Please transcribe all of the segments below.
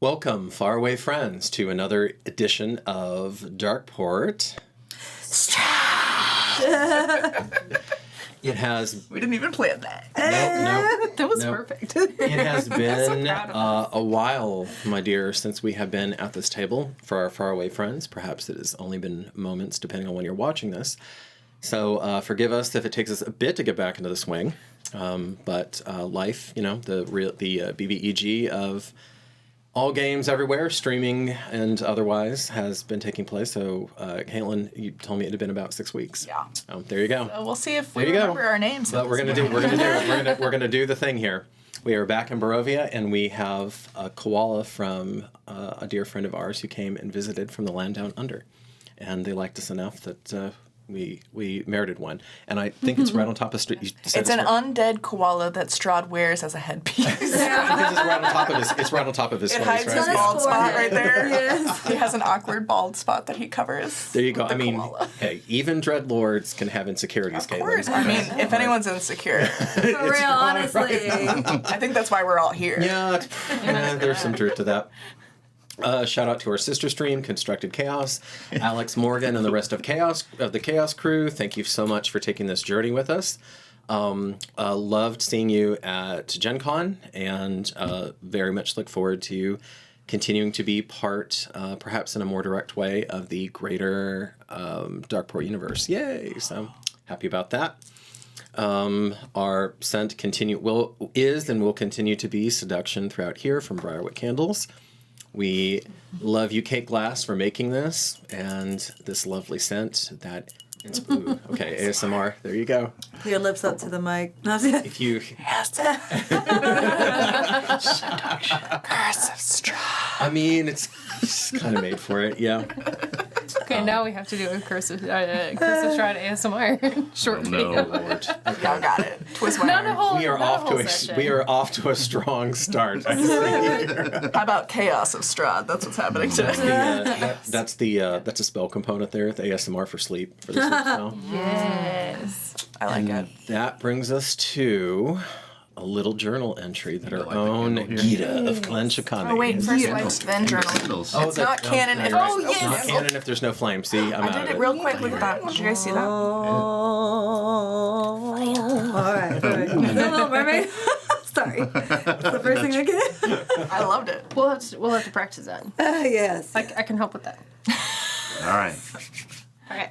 Welcome, faraway friends, to another edition of Darkeport. Strahd! It has... We didn't even plan that. No. That was perfect. It has been so a while, my dear, since we have been at this table for our faraway friends. Perhaps it has only been moments, depending on when you're watching this. So forgive us if it takes us a bit to get back into the swing. But life, you know, the BBEG of all games everywhere, streaming and otherwise, has been taking place. So, Caitlin, you told me it had been about 6 weeks. Yeah. There you go. So we'll see if we remember our names. But we're gonna do the thing here. We are back in Barovia, and we have a koala from a dear friend of ours who came and visited from the land down under, and they liked us enough that we merited one. And I think it's right on top of it's an undead koala that Strahd wears as a headpiece. Because it's right on top of his It face. hides his bald spot right there. Yes. He has an awkward bald spot that he covers. There you go. I mean, koala. hey, even dreadlords can have insecurities, Caitlin. Of course. I mean, if anyone's insecure. For real, honestly. I think that's why we're all here. Yeah, there's some truth to that. Shout out to our sister stream, Constructed Chaos, Alex Morgan, and the rest of the Chaos crew. Thank you so much for taking this journey with us. Loved seeing you at Gen Con, and very much look forward to continuing to be part, perhaps in a more direct way, of the greater Darkeport universe. Yay! So happy about that. Our scent is and will continue to be seduction throughout here from Briarwood Candles. We love you, Kate Glass, for making this, and this lovely scent that... Ooh, okay, ASMR. There you go. Put your lips up to the mic. If you... Yes. Curse of Strahd. I mean, it's kind of made for it, yeah. Okay, now we have to do a Curse of Strahd ASMR short video. Lord. Okay. Y'all got it. Twist my Not a arm. whole. We are off to a strong start. I see. How about Chaos of Strahd? That's what's happening today. That's a spell component there, the ASMR for sleep, for the sleep spell. Yes. I like it. That brings us to a little journal entry that our own Gita of Clan Shikami. Oh wait, first light, then journal. It's not canon if right. there's no It's not flame. canon if there's no flame. See, I'm out I of did it. it real quick. Look at that. Did you guys see that? All right. Little Mermaid. Sorry. That's the first thing I get. I loved it. We'll have to practice that. Yes. I can help with that. All right. Okay.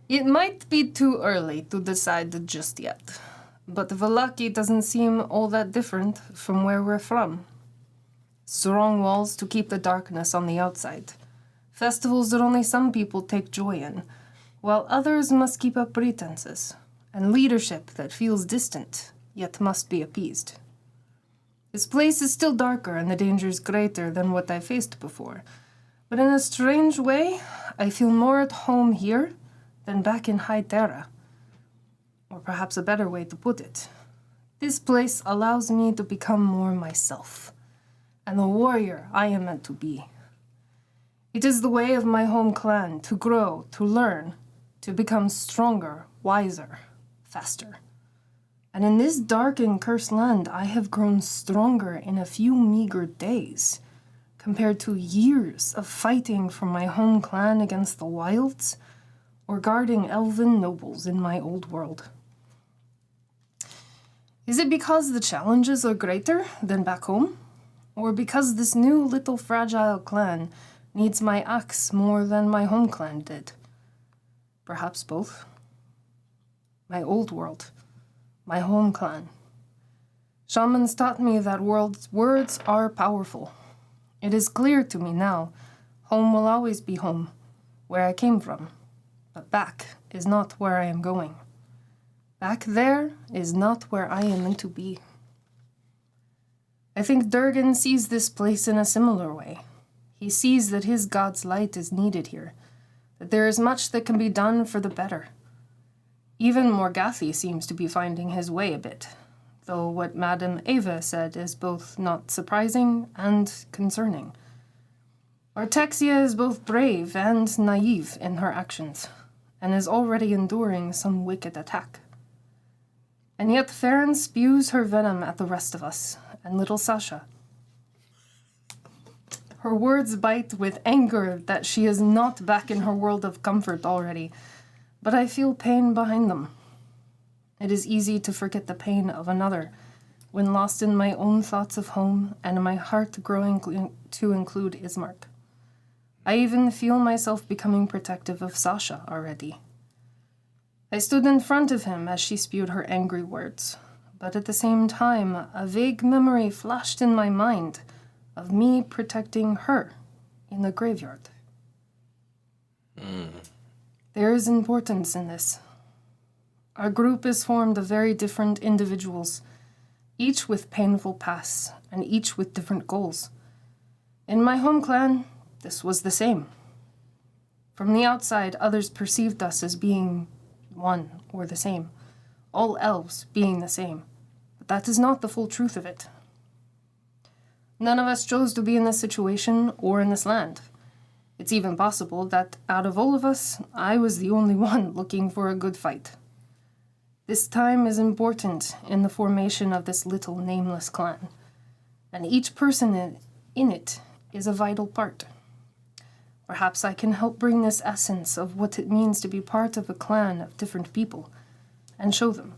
It might be too early to decide just yet, but Vallaki doesn't seem all that different from where we're from. Strong walls to keep the darkness on the outside. Festivals that only some people take joy in, while others must keep up pretenses, and leadership that feels distant, yet must be appeased. This place is still darker and the dangers greater than what I faced before, but in a strange way, I feel more at home here than back in High Terra. Or perhaps a better way to put it. This place allows me to become more myself, and the warrior I am meant to be. It is the way of my home clan to grow, to learn, to become stronger, wiser, faster. And in this dark and cursed land, I have grown stronger in a few meager days, compared to years of fighting for my home clan against the wilds, or guarding elven nobles in my old world. Is it because the challenges are greater than back home? Or because this new little fragile clan needs my axe more than my home clan did? Perhaps both. My old world. My home clan. Shamans taught me that words are powerful. It is clear to me now, home will always be home, where I came from. But back is not where I am going. Back there is not where I am meant to be. I think Durgan sees this place in a similar way. He sees that his god's light is needed here, that there is much that can be done for the better. Even Morgathi seems to be finding his way a bit, though what Madame Ava said is both not surprising and concerning. Artexia is both brave and naive in her actions, and is already enduring some wicked attack. And yet Farron spews her venom at the rest of us, and little Sasha. Her words bite with anger that she is not back in her world of comfort already, but I feel pain behind them. It is easy to forget the pain of another when lost in my own thoughts of home and my heart growing to include Ismark. I even feel myself becoming protective of Sasha already. I stood in front of him as she spewed her angry words, but at the same time, a vague memory flashed in my mind of me protecting her in the graveyard. There is importance in this. Our group is formed of very different individuals, each with painful pasts and each with different goals. In my home clan, this was the same. From the outside, others perceived us as being one or the same, all elves being the same, but that is not the full truth of it. None of us chose to be in this situation or in this land. It's even possible that out of all of us, I was the only one looking for a good fight. This time is important in the formation of this little nameless clan, and each person in it is a vital part. Perhaps I can help bring this essence of what it means to be part of a clan of different people, and show them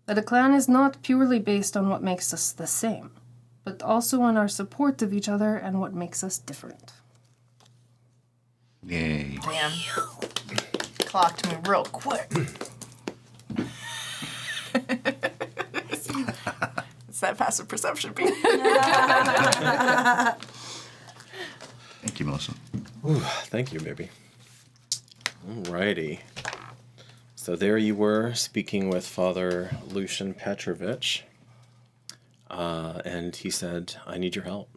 that a clan is not purely based on what makes us the same, but also on our support of each other and what makes us different. Yay. Damn. Clocked me real quick. It's that passive perception beat. Thank you, Melissa. Ooh, thank you, baby. Alrighty. So there you were, speaking with Father Lucian Petrovich. And he said, I need your help.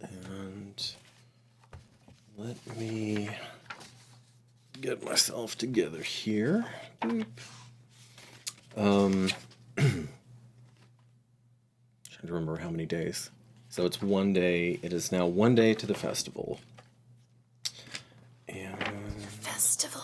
And let me get myself together here. Boop. Trying to remember how many days. So it's 1 day. It is now 1 day to the festival. And Festival.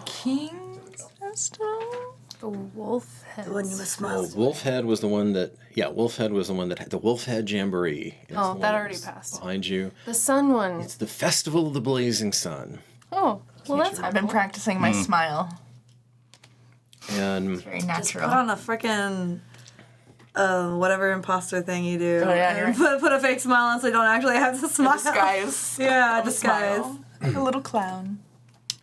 King's Festival? The wolf heads. The one you must smile. oh, Wolfhead was the one that. Yeah, Wolfhead was the one that had the Wolfhead Jamboree. is Oh, the that one already was passed. Behind you. The sun one. It's the Festival of the Blazing Sun. Oh, well, that's I've been practicing my smile. And Very Just natural. put on a frickin' whatever imposter thing you do. Oh, yeah, and you're- put a fake smile on so you don't actually have to smile. Disguise. Yeah, A disguise. smile. A little clown.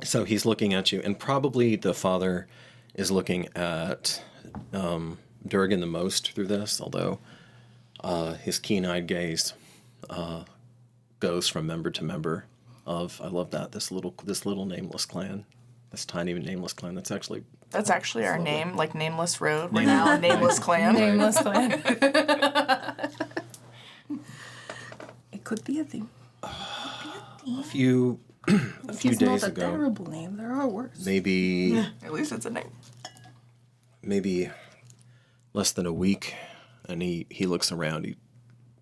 so he's looking at you, and probably the father is looking at Durgan the most through this, although his keen-eyed gaze goes from member to member of, I love that, this little nameless clan, this tiny nameless clan. That's actually our name, like Nameless Road. We're now a Nameless Clan. nameless clan. It could be a thing. a few It's days not a ago, terrible name. There are worse. maybe At least it's a name. less than a week, and he looks around. He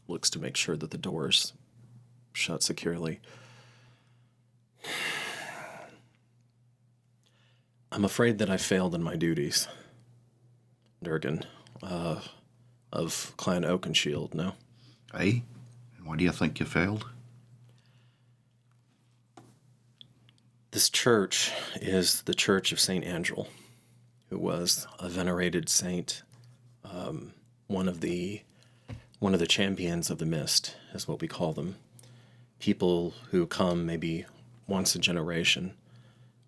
looks to make sure that the door's shut securely. I'm afraid that I failed in my duties, Durgan, of Clan Oakenshield, no? Aye? And why do you think you failed? This church is the Church of St. Angel, who was a venerated saint, one of the champions of the mist, is what we call them. People who come maybe once a generation,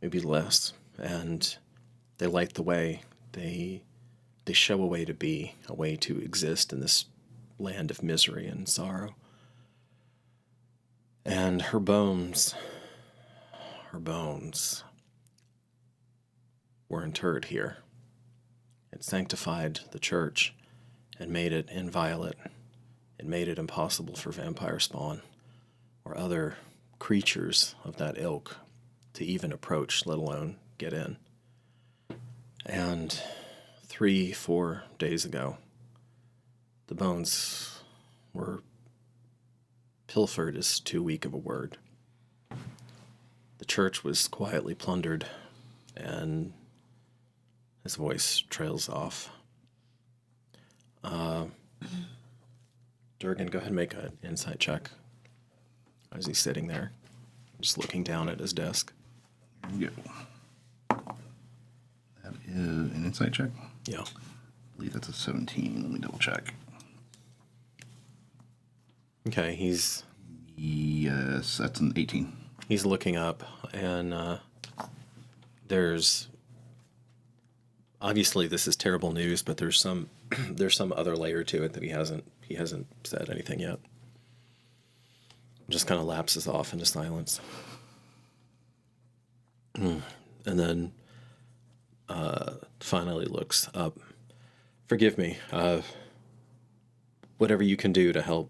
maybe less, and they light the way. They show a way to be, a way to exist in this land of misery and sorrow. And her bones were interred here. It sanctified the church and made it inviolate. It made it impossible for vampire spawn or other creatures of that ilk to even approach, let alone get in. And 3-4 days ago, the bones were pilfered is too weak of a word. The church was quietly plundered, and his voice trails off. Durgan, go ahead and make an insight check. As he's sitting there, just looking down at his desk. Here we go. That is an insight check. Yeah. I believe that's a 17. Let me double check. Okay, Yes, that's an 18. he's looking up, and there's obviously this is terrible news, but there's some other layer to it that he hasn't said anything yet. Just kind of lapses off into silence. And then finally looks up. Forgive me. Whatever you can do to help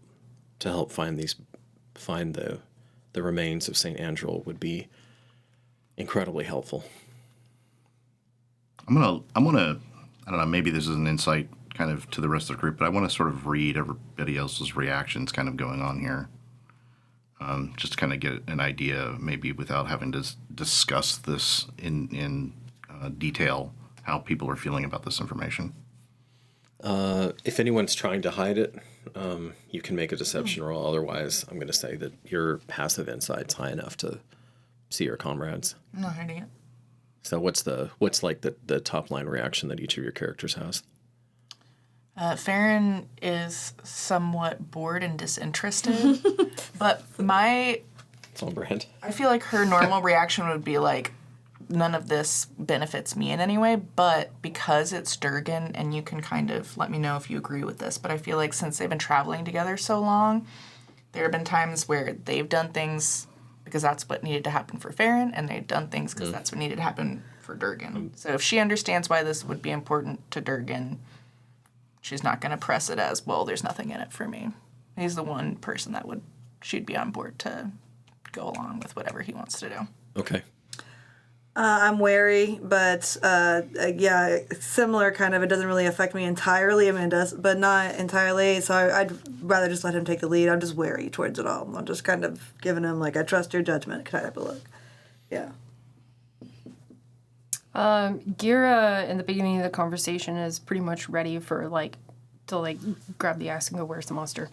find the remains of St. Andrew would be incredibly helpful. I'm gonna I don't know, maybe this is an insight kind of to the rest of the group, but I want to sort of read everybody else's reactions kind of going on here. Just to kind of get an idea, maybe without having to discuss this in detail, how people are feeling about this information. If anyone's trying to hide it, you can make a deception roll. Otherwise, I'm going to say that your passive insight's high enough to see your comrades. I'm not hiding it. So what's like the top line reaction that each of your characters has? Farron is somewhat bored and disinterested, but It's on brand. I feel like her normal reaction would be like, none of this benefits me in any way, but because it's Durgan, and you can kind of let me know if you agree with this, but I feel like since they've been traveling together so long, there have been times where they've done things because that's what needed to happen for Farron, and they've done things because that's what needed to happen for Durgan. So if she understands why this would be important to Durgan, she's not going to press it as, well, there's nothing in it for me. He's the one person that she'd be on board to go along with whatever he wants to do. Okay. I'm wary, but yeah, similar kind of. It doesn't really affect me entirely. I mean, it does, but not entirely. So I'd rather just let him take the lead. I'm just wary towards it all. I'm just kind of giving him like, I trust your judgment type of look. Yeah. Gira in the beginning of the conversation is pretty much ready for to grab the axe and go, where's the monster?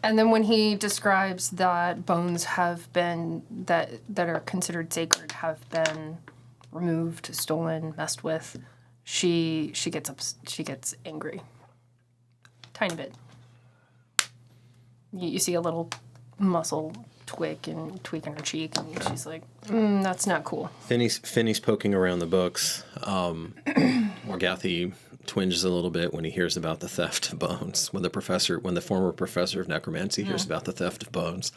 And then when he describes that bones have been that are considered sacred have been removed, stolen, messed with, she gets angry, tiny bit. You see a little muscle tweak in her cheek, and she's like, "That's not cool." Finney's poking around the books. Morgathi twinges a little bit when he hears about the theft of bones. When the former professor of necromancy hears about the theft of bones,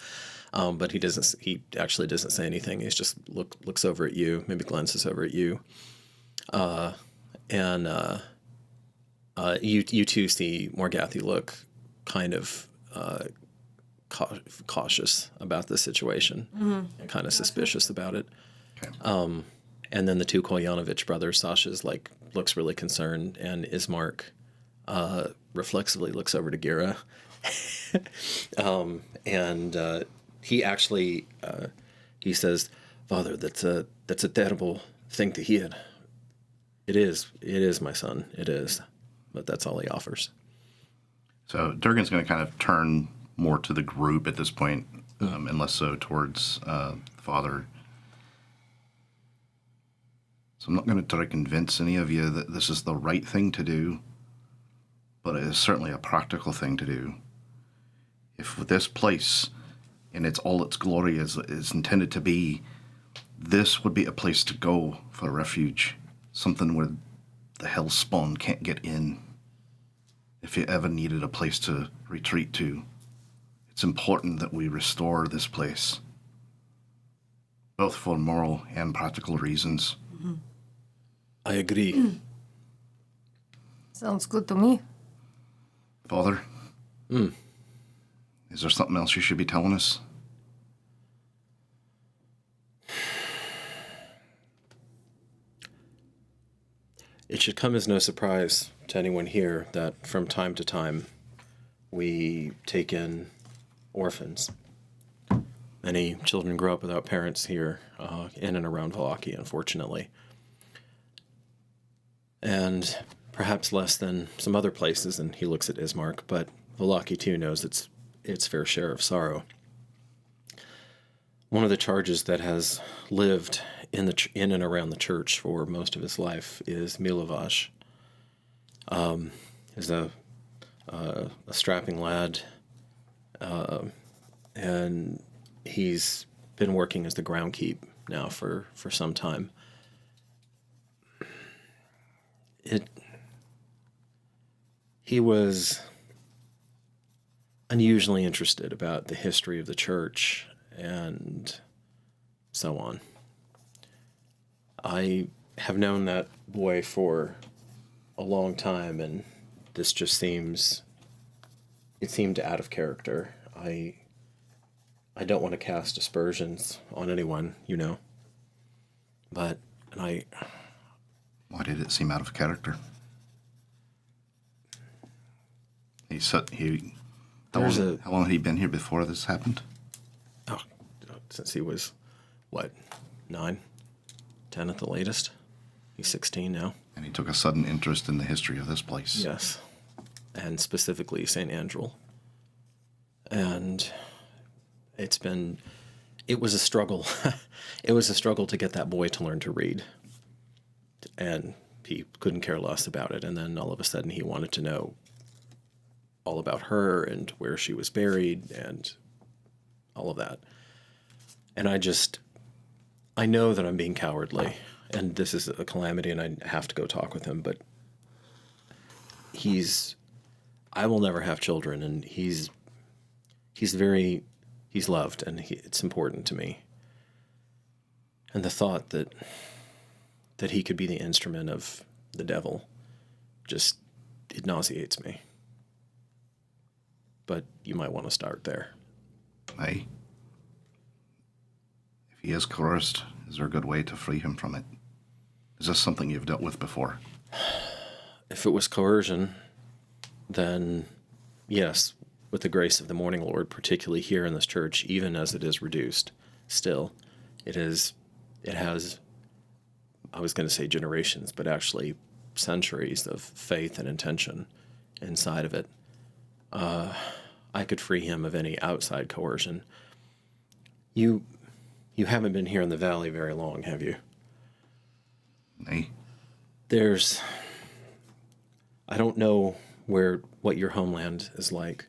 but he actually doesn't say anything. He's just looks over at you, maybe glances over at you, and you two see Morgathi look kind of cautious about the situation, and kind of suspicious about it. Okay. And then the two Kolyanovich brothers, Sasha's looks really concerned, and Ismark reflexively looks over to Gira. And he actually he says, "Father, that's a terrible thing to hear." It is, my son, it is. But that's all he offers. So Durgan's going to kind of turn more to the group at this point, and less so towards the father. So I'm not going to try to convince any of you that this is the right thing to do, but it is certainly a practical thing to do. If this place, in all its glory, is intended to be, this would be a place to go for refuge, something where the hellspawn can't get in. If you ever needed a place to retreat to, it's important that we restore this place, both for moral and practical reasons. Mm-hmm. I agree. Sounds good to me. Father, is there something else you should be telling us? It should come as no surprise to anyone here that from time to time we take in orphans. Many children grow up without parents here in and around Vallaki, unfortunately. And perhaps less than some other places, and he looks at Ismark, but Vallaki too knows its fair share of sorrow. One of the charges that has lived in and around the church for most of his life is Milovash. Is a strapping lad, and he's been working as the groundkeep now for some time. He was unusually interested about the history of the church and so on. I have known that boy for a long time, and this just seemed out of character. I don't want to cast aspersions on anyone, but Why did it seem out of character? How long had he been here before this happened? Oh, since he was, 9, 10 at the latest. He's 16 now. And he took a sudden interest in the history of this place. Yes, and specifically St. Andrew. And it was a struggle. It was a struggle to get that boy to learn to read. And he couldn't care less about it. And then all of a sudden he wanted to know all about her and where she was buried and all of that. And I know that I'm being cowardly, and this is a calamity, and I have to go talk with him, but I will never have children, and he's loved, and it's important to me. And the thought that he could be the instrument of the devil it nauseates me. But you might want to start there. Aye. If he is coerced, is there a good way to free him from it? Is this something you've dealt with before? If it was coercion, then yes, with the grace of the Morning Lord, particularly here in this church, even as it is reduced, still, it has, I was going to say generations, but actually centuries of faith and intention inside of it. I could free him of any outside coercion. You haven't been here in the valley very long, have you? Nay. I don't know what your homeland is like,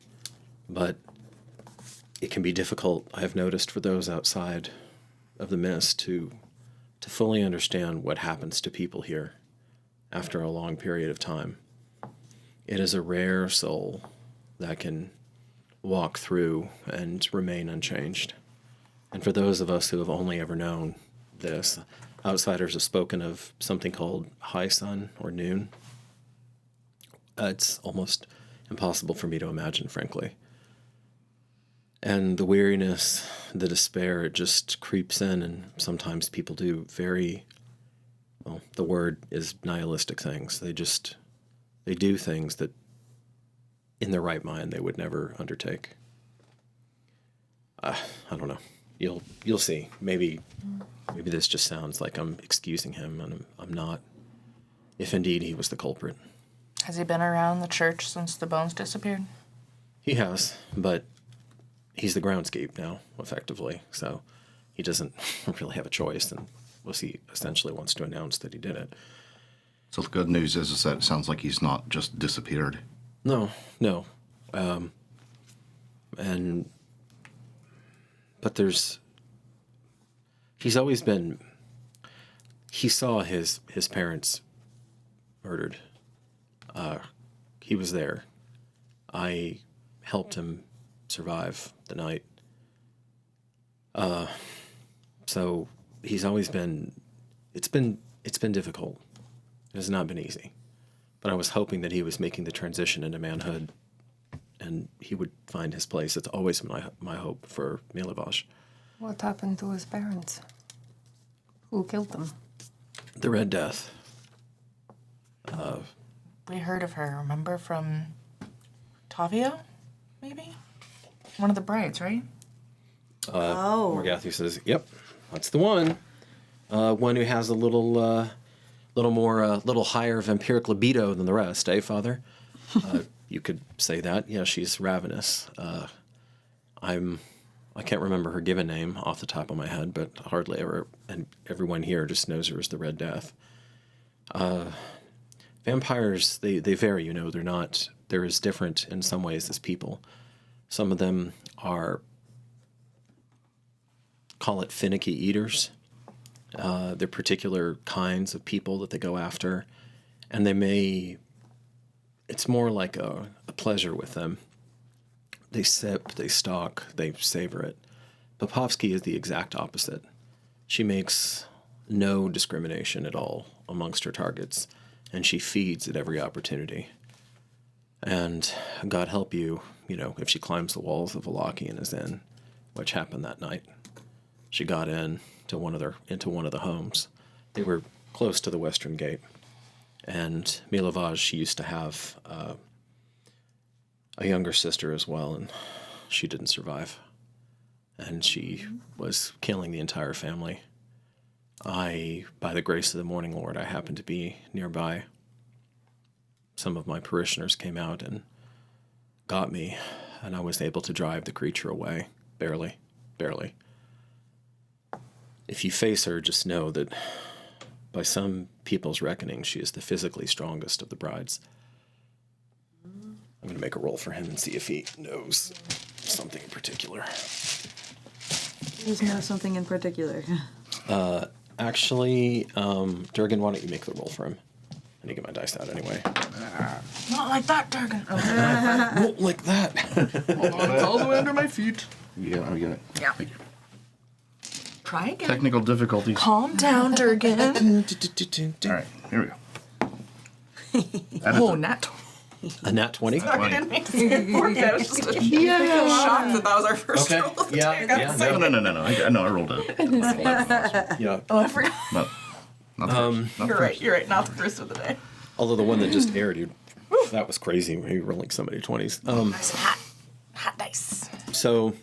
but it can be difficult, I've noticed, for those outside of the mist to fully understand what happens to people here after a long period of time. It is a rare soul that can walk through and remain unchanged. And for those of us who have only ever known this, outsiders have spoken of something called high sun or noon. It's almost impossible for me to imagine, frankly. And the weariness, the despair, it just creeps in, and sometimes people do the word is nihilistic things. They do things that in their right mind they would never undertake. I don't know. You'll see. Maybe this just sounds like I'm excusing him, and I'm not. If indeed he was the culprit. Has he been around the church since the bones disappeared? He has, but he's the groundskeep now, effectively, so he doesn't really have a choice, and he essentially wants to announce that he did it. So the good news is that it sounds like he's not just disappeared. No. But he's always been, he saw his parents murdered. He was there. I helped him survive the night. So he's always been, it's been difficult. It has not been easy. But I was hoping that he was making the transition into manhood and he would find his place. It's always my hope for Milovash. What happened to his parents? Who killed them? The Red Death. We heard of her, remember, from Tavio, maybe? One of the brides, right? Morgathu says, yep, that's the one. One who has a little little higher vampiric libido than the rest, eh, Father? You could say that. Yeah, she's ravenous. I can't remember her given name off the top of my head, but hardly ever, and everyone here just knows her as the Red Death. Vampires, they vary, you know. They're as different in some ways as people. Some of them are, call it finicky eaters. They're particular kinds of people that they go after, and it's more like a pleasure with them. They sip, they stalk, they savor it. Popovsky is the exact opposite. She makes no discrimination at all amongst her targets, and she feeds at every opportunity. And God help you, if she climbs the walls of Vallaki and is in, which happened that night. She got into one of the homes. They were close to the western gate. And Milovaj, she used to have a younger sister as well, and she didn't survive. And she was killing the entire family. By the grace of the Morning Lord, I happened to be nearby. Some of my parishioners came out and got me, and I was able to drive the creature away. Barely. If you face her, just know that by some people's reckoning, she is the physically strongest of the brides. I'm going to make a roll for him and see if he knows something in particular. Please know something in particular. Actually, Durgan, why don't you make the roll for him? I need to get my dice out anyway. Not like that, Durgan. Won't like that. Hold on, it's all the way under my feet. Yeah, I get it. Yeah. Thank you. Try again. Technical difficulties. Calm down, Durgan. All right, here we go. Oh, nat 20. A nat 20? I didn't mean to say it for you. I was just shocked that was our first Okay. roll. Yeah. No. I rolled it. Yeah. Oh, I forgot. Not the first. You're right. You're right. Not the first of the day. Although the one that just aired, dude, that was crazy. We were rolling so many 20s. Nice hot dice. So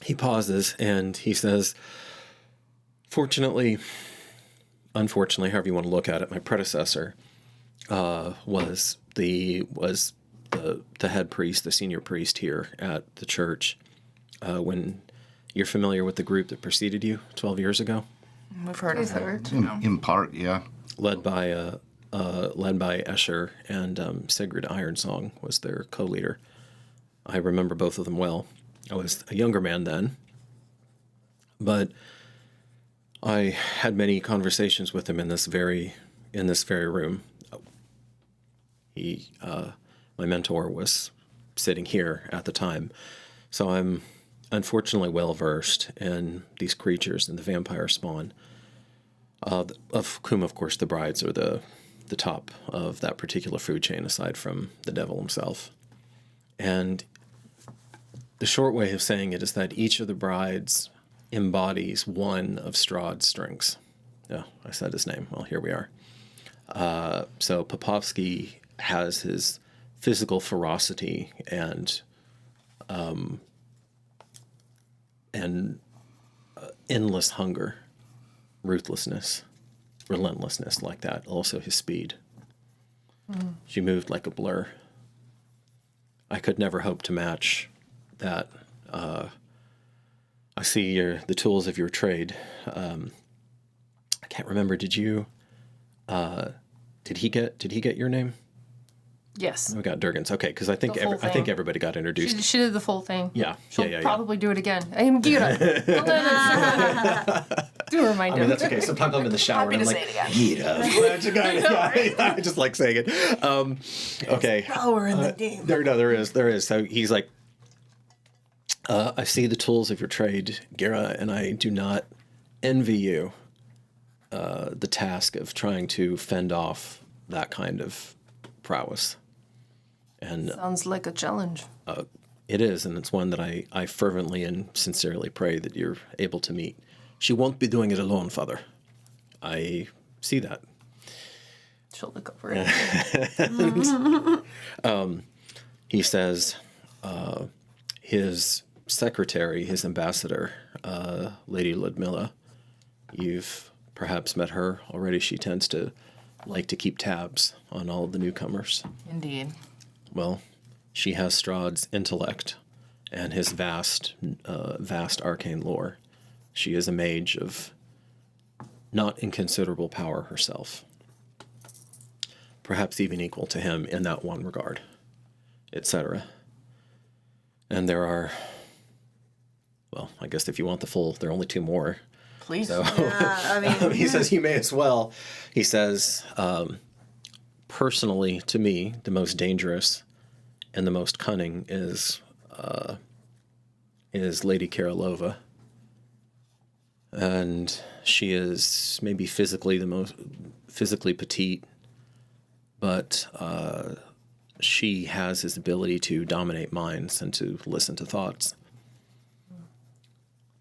he pauses and he says, unfortunately, however you want to look at it, my predecessor was the head priest, the senior priest here at the church. When you're familiar with the group that preceded you 12 years ago, We've heard of it. In part, yeah. led by Escher and Sigrid Ironsong was their co-leader. I remember both of them well. I was a younger man then, but I had many conversations with him in this very room. My mentor was sitting here at the time, so I'm unfortunately well versed in these creatures and the vampire spawn, of whom, of course, the brides are the top of that particular food chain, aside from the devil himself. And the short way of saying it is that each of the brides embodies one of Strahd's strengths. Yeah, I said his name. Well, here we are. So Popovsky has his physical ferocity and endless hunger, ruthlessness, relentlessness, like that. Also his speed. She moved like a blur. I could never hope to match that. I see the tools of your trade. I can't remember. Did he get your name? Yes. We got Durgan's. Okay, because I think full I think thing. everybody got introduced. She did the full thing. Yeah. She'll probably do it again. I am Gira. Do remind I mean, him. that's okay. Sometimes I'm in the shower Happy and I'm to like, say it again. I just like saying it. Okay. Power in the game. There is. So he's like, I see the tools of your trade, Gira, and I do not envy you the task of trying to fend off that kind of prowess. And Sounds like a challenge. it is, and it's one that I fervently and sincerely pray that you're able to meet. She won't be doing it alone, Father. I see that. She'll look over it. He says his secretary, his ambassador, Lady Ludmilla, you've perhaps met her already. She tends to like to keep tabs on all of the newcomers. Indeed. Well, she has Strahd's intellect and his vast arcane lore. She is a mage of not inconsiderable power herself. Perhaps even equal to him in that one regard, etc. And there are, well, I guess if you want the full, there are only 2 more. Please. So Yeah, I mean, he says you may as well. He says, personally, to me, the most dangerous and the most cunning is Lady Kirilova. And she is maybe physically the most petite, but she has his ability to dominate minds and to listen to thoughts.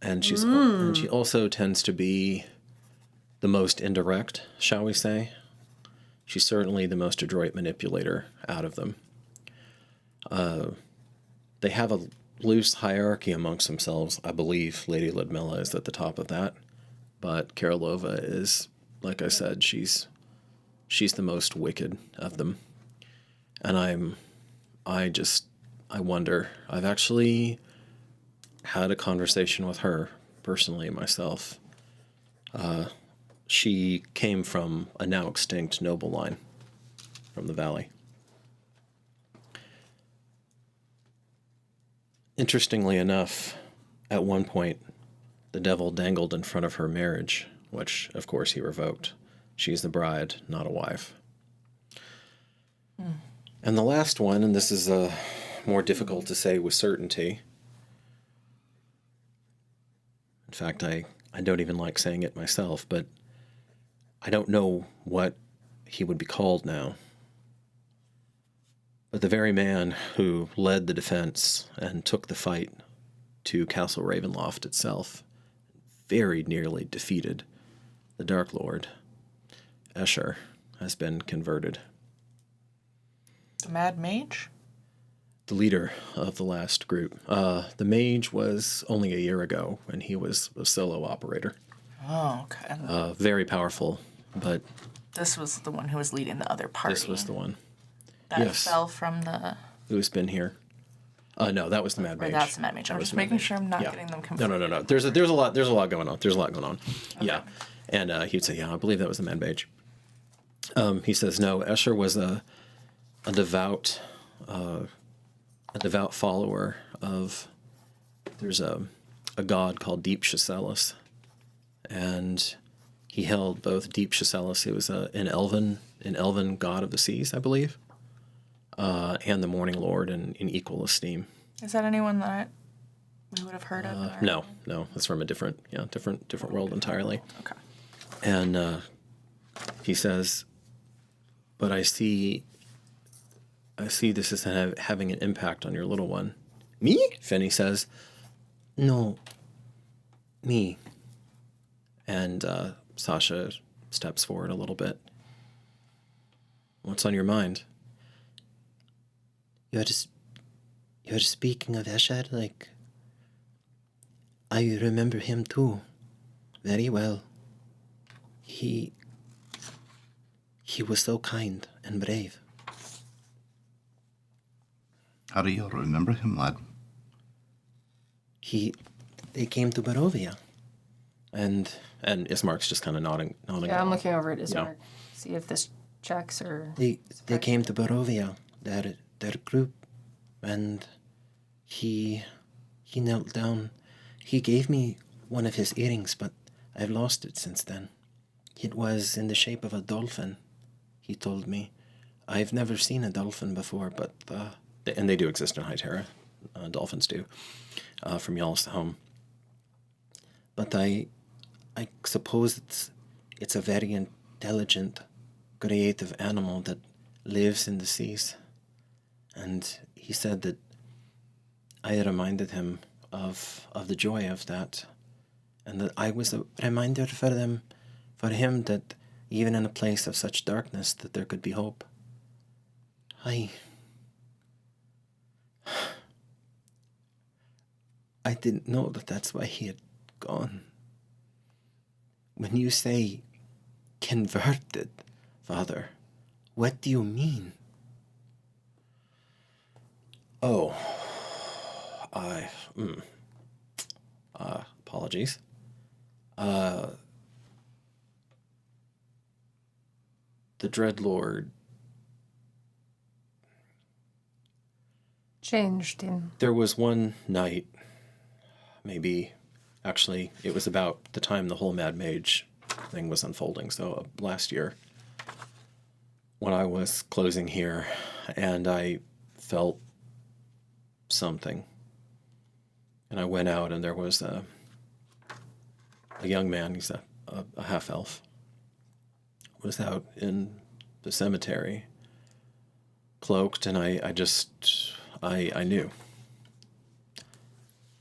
And and she also tends to be the most indirect, shall we say. She's certainly the most adroit manipulator out of them. They have a loose hierarchy amongst themselves. I believe Lady Ludmilla is at the top of that. But Kirilova is, like I said, she's the most wicked of them. And I wonder, I've actually had a conversation with her personally myself. She came from a now extinct noble line from the valley. Interestingly enough, at one point, the devil dangled in front of her marriage, which, of course, he revoked. She's the bride, not a wife. And the last one, and this is more difficult to say with certainty. In fact, I don't even like saying it myself, but I don't know what he would be called now. But the very man who led the defense and took the fight to Castle Ravenloft itself, very nearly defeated the Dark Lord, Escher, has been converted. The Mad Mage? The leader of the last group. The mage was only a year ago, and he was a solo operator. Oh, okay. Very powerful, but This was the one who was leading the other party. this was the one. That yes. fell from the... Who's been here? No, that was the Mad Or Mage. that's the Mad Mage. I'm just making sure I'm not getting them confused. No. There's a lot going on. There's a lot going on. Okay. Yeah. And he'd say, yeah, I believe that was the Mad Mage. He says, no, Escher was a devout follower of, there's a god called Deep Chrysalis, and he held both Deep Chrysalis, it was an elven god of the seas, I believe, and the Morning Lord in equal esteem. Is that anyone that we would have heard of? No, it's from a different world entirely. Okay. And he says, but I see this as having an impact on your little one. Me? Finny says, no, me. And Sasha steps forward a little bit. What's on your mind? You're speaking of Escher, like, I remember him too, very well. He was so kind and brave. How do you remember him, lad? They came to Barovia. And Ismark's just kind of nodding. Yeah, I'm along. looking over at Ismark. See if this checks or... They came to Barovia, their group, and he knelt down. He gave me one of his earrings, but I've lost it since then. It was in the shape of a dolphin, he told me. I've never seen a dolphin before, but... and they do exist in Hytera. Dolphins do, from Y'all's home. But I suppose it's a very intelligent, creative animal that lives in the seas. And he said that I reminded him of the joy of that, and that I was a reminder for him that even in a place of such darkness that there could be hope. I didn't know that that's why he had gone. When you say converted, Father, what do you mean? Oh, apologies. The Dreadlord, Changed him. there was one night, maybe, actually, it was about the time the whole Mad Mage thing was unfolding, so last year, when I was closing here, and I felt something. And I went out, and there was a young man, he's a half-elf, was out in the cemetery, cloaked, and I knew.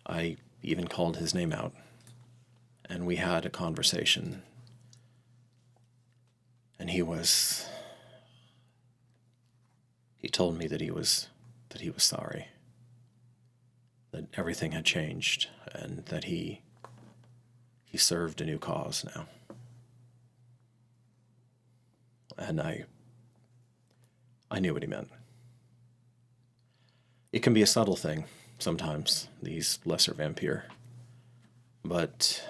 I even called his name out, and we had a conversation, and he told me that he was sorry, that everything had changed, and that he served a new cause now. And I knew what he meant. It can be a subtle thing sometimes, these lesser vampire, but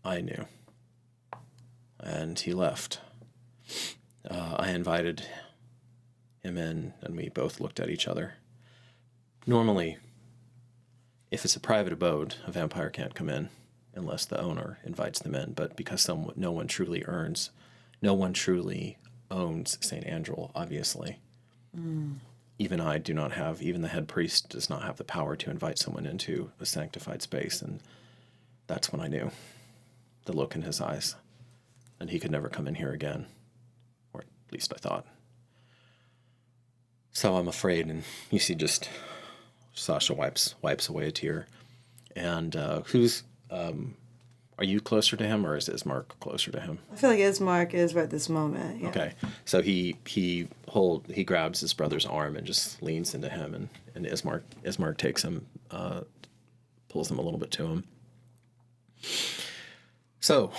I knew. And he left. I invited him in, and we both looked at each other. Normally, if it's a private abode, a vampire can't come in unless the owner invites them in, but because no one truly owns St. Andrew, obviously. Even the head priest does not have the power to invite someone into a sanctified space, and that's when I knew. The look in his eyes. And he could never come in here again. Or at least I thought. So I'm afraid, and you see just Sasha wipes away a tear. And are you closer to him, or is Ismark closer to him? I feel like Ismark is right this moment. Yeah. Okay, so he grabs his brother's arm and just leans into him, and Ismark takes him, pulls him a little bit to him. So,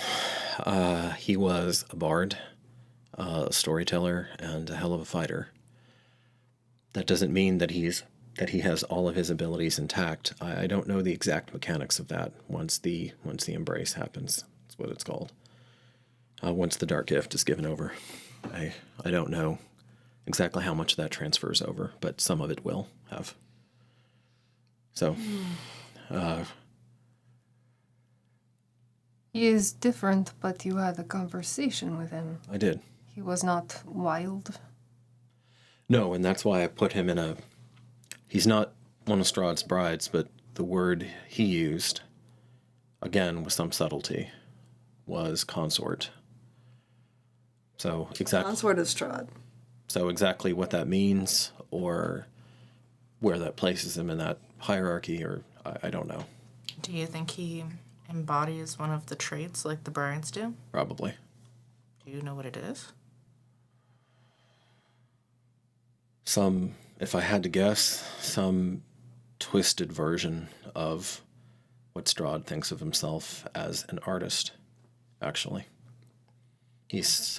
he was a bard, a storyteller, and a hell of a fighter. That doesn't mean that he has all of his abilities intact. I don't know the exact mechanics of that once the embrace happens. That's what it's called. Once the dark gift is given over. I don't know exactly how much of that transfers over, but some of it will have. So, He is different, but you had a conversation with him. I did. He was not wild. No, and that's why I put him in he's not one of Strahd's brides, but the word he used, again with some subtlety, was consort. So Consort of Strahd. So exactly what that means, or where that places him in that hierarchy, or I don't know. Do you think he embodies one of the traits like the brides do? Probably. Do you know what it is? If I had to guess, some twisted version of what Strahd thinks of himself as an artist, actually. He's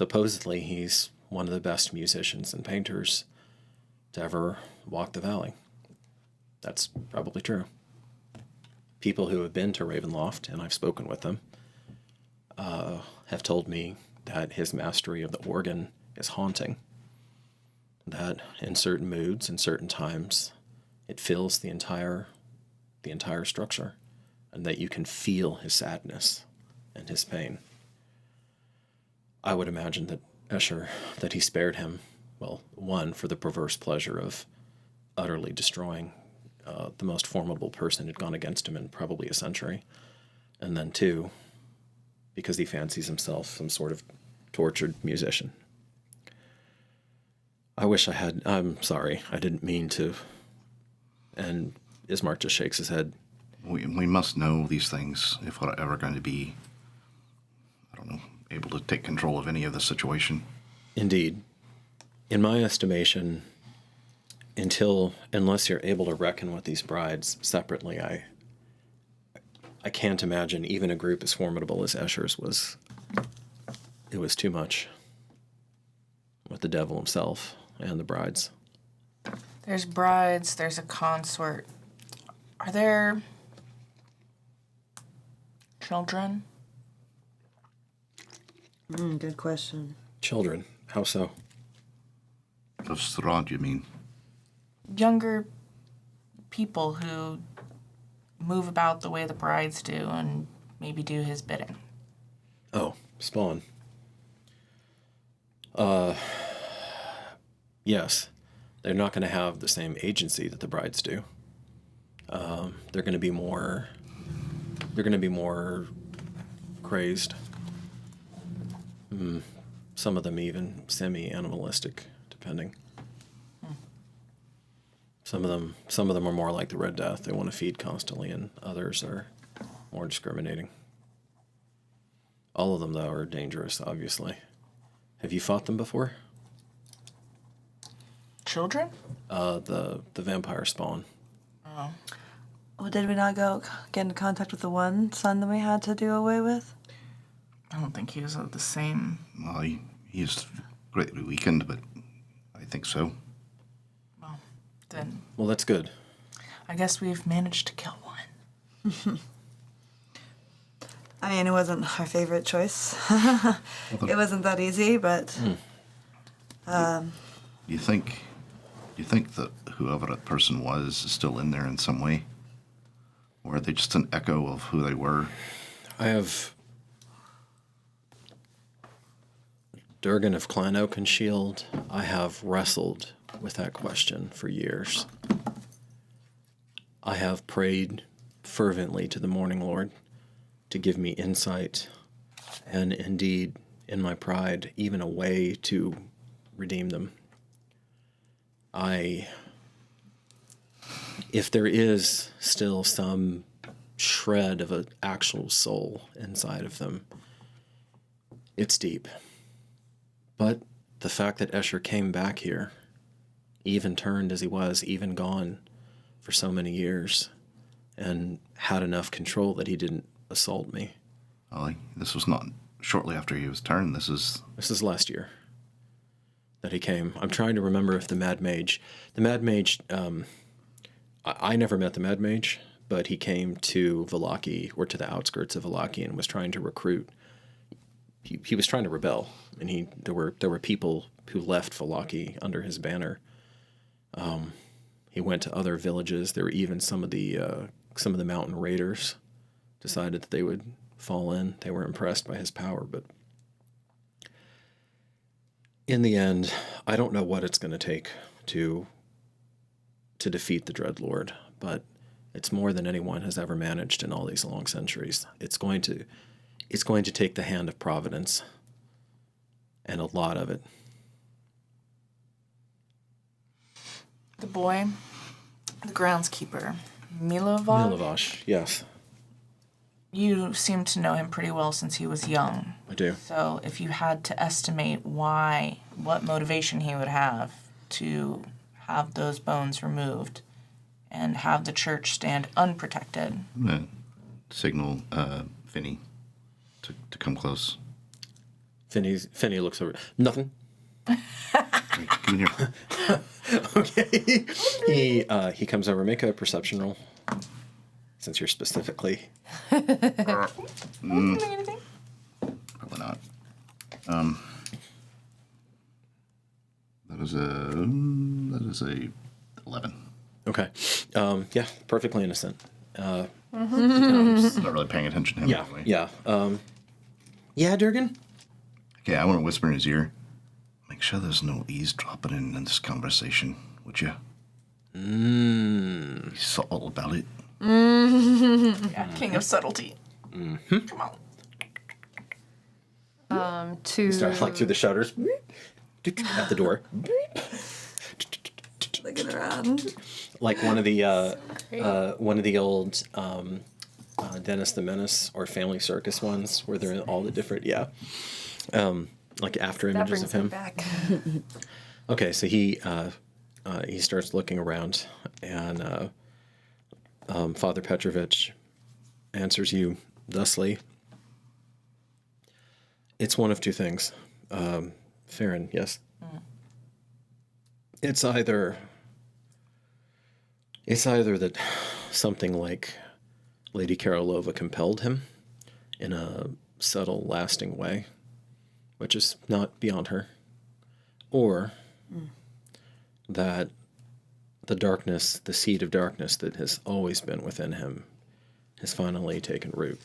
one of the best musicians and painters to ever walk the valley. That's probably true. People who have been to Ravenloft, and I've spoken with them, have told me that his mastery of the organ is haunting. That in certain moods and certain times, it fills the entire structure, and that you can feel his sadness and his pain. I would imagine that he spared him, well, one, for the perverse pleasure of utterly destroying the most formidable person who'd gone against him in probably a century, and then two, because he fancies himself some sort of tortured musician. I'm sorry, I didn't mean to. And Ismark just shakes his head. We must know these things if we're ever going to be, able to take control of any of the situation. Indeed. In my estimation, unless you're able to reckon with these brides separately, I can't imagine even a group as formidable as Escher's was it was too much with the devil himself and the brides. There's brides, there's a consort. Are there children? Good question. Children, how so? Of Strahd, you mean? Younger people who move about the way the brides do and maybe do his bidding. Oh, Spawn. Yes. They're not going to have the same agency that the brides do. They're going to be more... They're going to be more crazed. Some of them even semi-animalistic, depending. Some of them are more like the Red Death. They want to feed constantly, and others are more discriminating. All of them, though, are dangerous, obviously. Have you fought them before? Children? The vampire spawn. Oh. Well, did we not get into contact with the one son that we had to do away with? I don't think he was of the same. Well, he is greatly weakened, but I think so. Well, then Well, that's good. I guess we've managed to kill one. I mean, it wasn't our favorite choice. It wasn't that easy, but You think that whoever that person was is still in there in some way? Or are they just an echo of who they were? I have Durgan of Clan Oakenshield. I have wrestled with that question for years. I have prayed fervently to the Morning Lord to give me insight and indeed, in my pride, even a way to redeem them. If there is still some shred of an actual soul inside of them, it's deep. But the fact that Escher came back here, even turned as he was, even gone for so many years, and had enough control that he didn't assault me. Ollie, this was not shortly after he was turned. This is last year that he came. I'm trying to remember if the Mad Mage, I never met the Mad Mage, but he came to Vallaki, or to the outskirts of Vallaki, and was trying to recruit. He was trying to rebel, and there were people who left Vallaki under his banner. He went to other villages. There were even some of the mountain raiders decided that they would fall in. They were impressed by his power, but in the end, I don't know what it's going to take to defeat the Dreadlord, but it's more than anyone has ever managed in all these long centuries. It's going to take the hand of Providence, and a lot of it. The boy, the groundskeeper, Milovash. Milovash, yes, You seem to know him pretty well since he was young. I do. So if you had to estimate what motivation he would have to have those bones removed and have the church stand unprotected. I'm going to signal Finny to come close. Finny looks over. Nothing. Come here. Okay. He comes over. Make a perception roll. Since you're specifically. Anything? Probably not. That is a 11. Okay. Yeah, perfectly innocent. Not really paying attention to him Yeah. anyway. Yeah. Yeah, Durgan? Okay, I want to whisper in his ear. Make sure there's no eavesdropping in this conversation, would you? Be subtle about it. Yeah, king of subtlety. Mm-hmm. Come on. Start through the shutters. At the door. looking around. Like one of the old Dennis the Menace or Family Circus ones where they're in all the different like after That images brings of him. me back. Okay, so he starts looking around, and Father Petrovich answers you thusly. It's one of two things. Farron, yes? It's either that something like Lady Karolova compelled him in a subtle, lasting way, which is not beyond her, or that the darkness, the seed of darkness that has always been within him, has finally taken root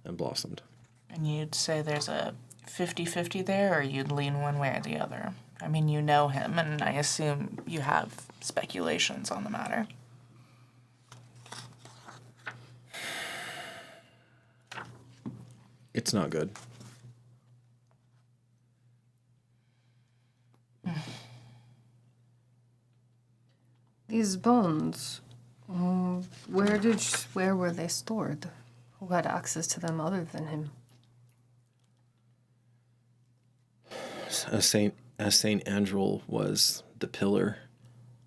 and blossomed. And you'd say there's a 50-50 there, or you'd lean one way or the other? I mean, you know him, and I assume you have speculations on the matter. It's not good. These bones, where were they stored? Who had access to them other than him? As Saint Andrel was the pillar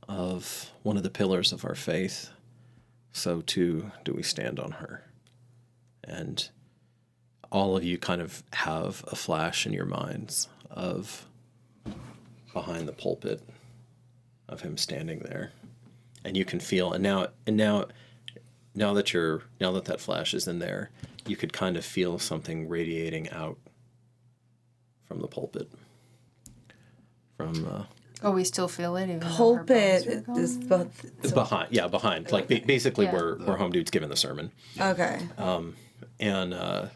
of one of the pillars of our faith, so too do we stand on her. And all of you kind of have a flash in your minds of behind the pulpit of him standing there, and you can feel. And now that that flash is in there, you could kind of feel something radiating out from the pulpit. We still feel it even though her bones are Pulpit gone? is both. Behind, like basically Yeah. where Home Dude's giving the sermon. Okay. And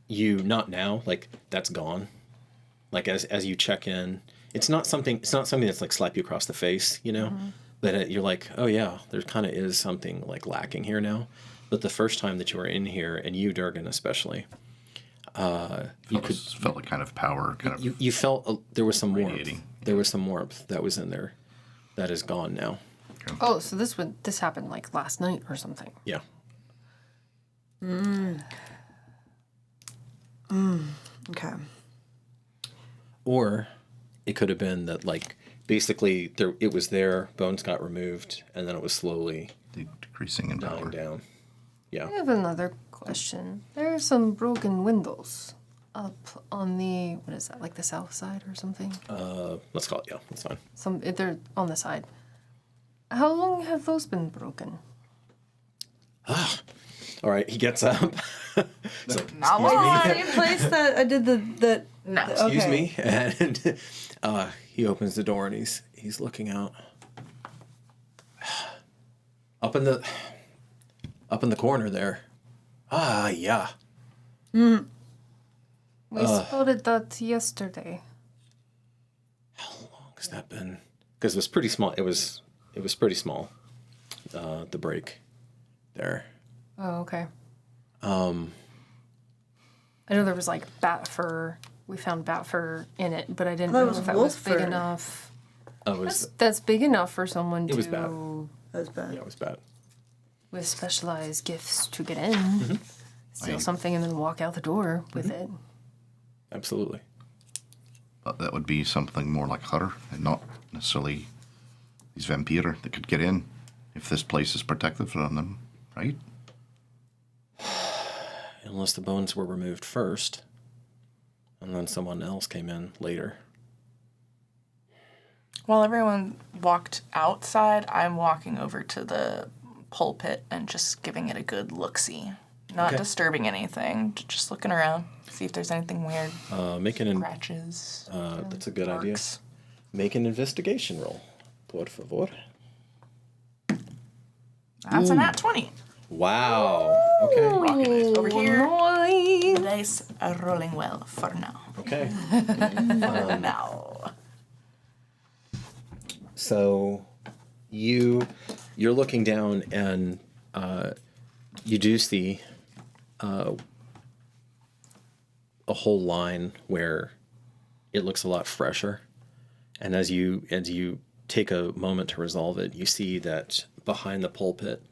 you, not now, like that's gone. Like as you check in, it's not something that's like slap you across the face, you know. But you're like, oh yeah, there kind of is something like lacking here now. But the first time that you were in here, and you, Durgan, especially, felt a kind of power, you felt there was some radiating. warmth. There was some warmth that was in there, that is gone now. Oh, so this happened like last night or something. Yeah. Okay. Or it could have been that, like, basically it was there, bones got removed, and then it was slowly decreasing in dying power. down. Yeah. I have another question. There are some broken windows up on the, what is that, like the south side or something? Let's call it, yeah, that's fine. They're on the side. How long have those been broken? All right, he gets up. So, Not Wait, long. same place that I did the No. excuse okay. me, and he opens the door and he's looking out. Up in the corner there. Ah, yeah. We spotted that yesterday. How long has that been? Because it was pretty small. It was pretty small. The break there. Oh, okay. I know there was like bat fur. We found bat fur in it, but I didn't thought it know was if that was wolf big fur. enough. That's big enough for someone It was bad. That was bad. Yeah, it was bad. with specialized gifts to get in, steal something, and then walk out the door with it. Absolutely. But that would be something more like her, and not necessarily these vampire that could get in if this place is protected from them, right? Unless the bones were removed first, and then someone else came in later. While everyone walked outside, I'm walking over to the pulpit and just giving it a good look-see. Not Okay. disturbing anything, just looking around, see if there's anything weird. Make an Scratches. that's a good idea. marks. Make an investigation roll, por favor. That's a nat 20. Wow. Okay. Rocking it. Over here, Nice. the dice are rolling well for now. Okay. Now. So you're looking down and you do see a whole line where it looks a lot fresher. And as you take a moment to resolve it, you see that behind the pulpit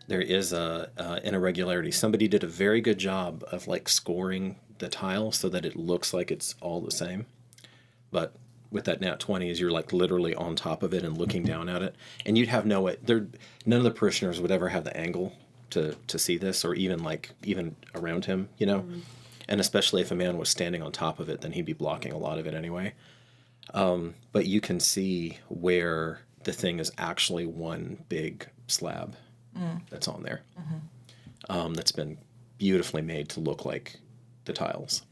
there is an irregularity. Somebody did a very good job of like scoring the tile so that it looks like it's all the same. But with that nat 20, as you're like literally on top of it and looking down at it, and you'd have no way. None of the parishioners would ever have the angle to see this, or even around him, you know. And especially if a man was standing on top of it, then he'd be blocking a lot of it anyway. But you can see where the thing is actually one big slab that's on there. That's been beautifully made to look like the tiles.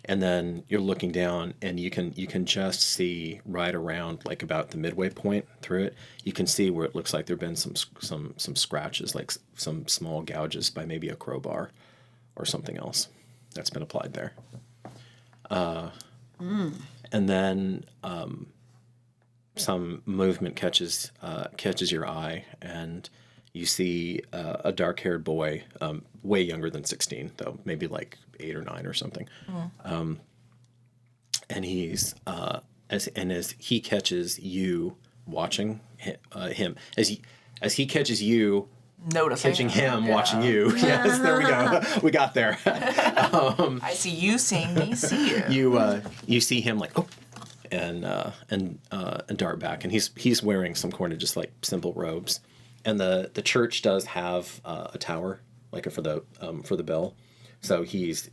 And then you're looking down, and you can just see right around, like about the midway point through it. You can see where it looks like there've been some scratches, like some small gouges by maybe a crowbar or something else that's been applied there. And then some movement catches your eye, and you see a dark-haired boy, way younger than 16, though, maybe like 8 or 9 or something. And he's as he catches you watching him, as he catches you Noticing. catching him watching you. Yes, there we go. We got there. I see you seeing me see you. You see him like, oh, and dart back, and he's wearing some kind of just like simple robes, and the church does have a tower like for the bell, so he's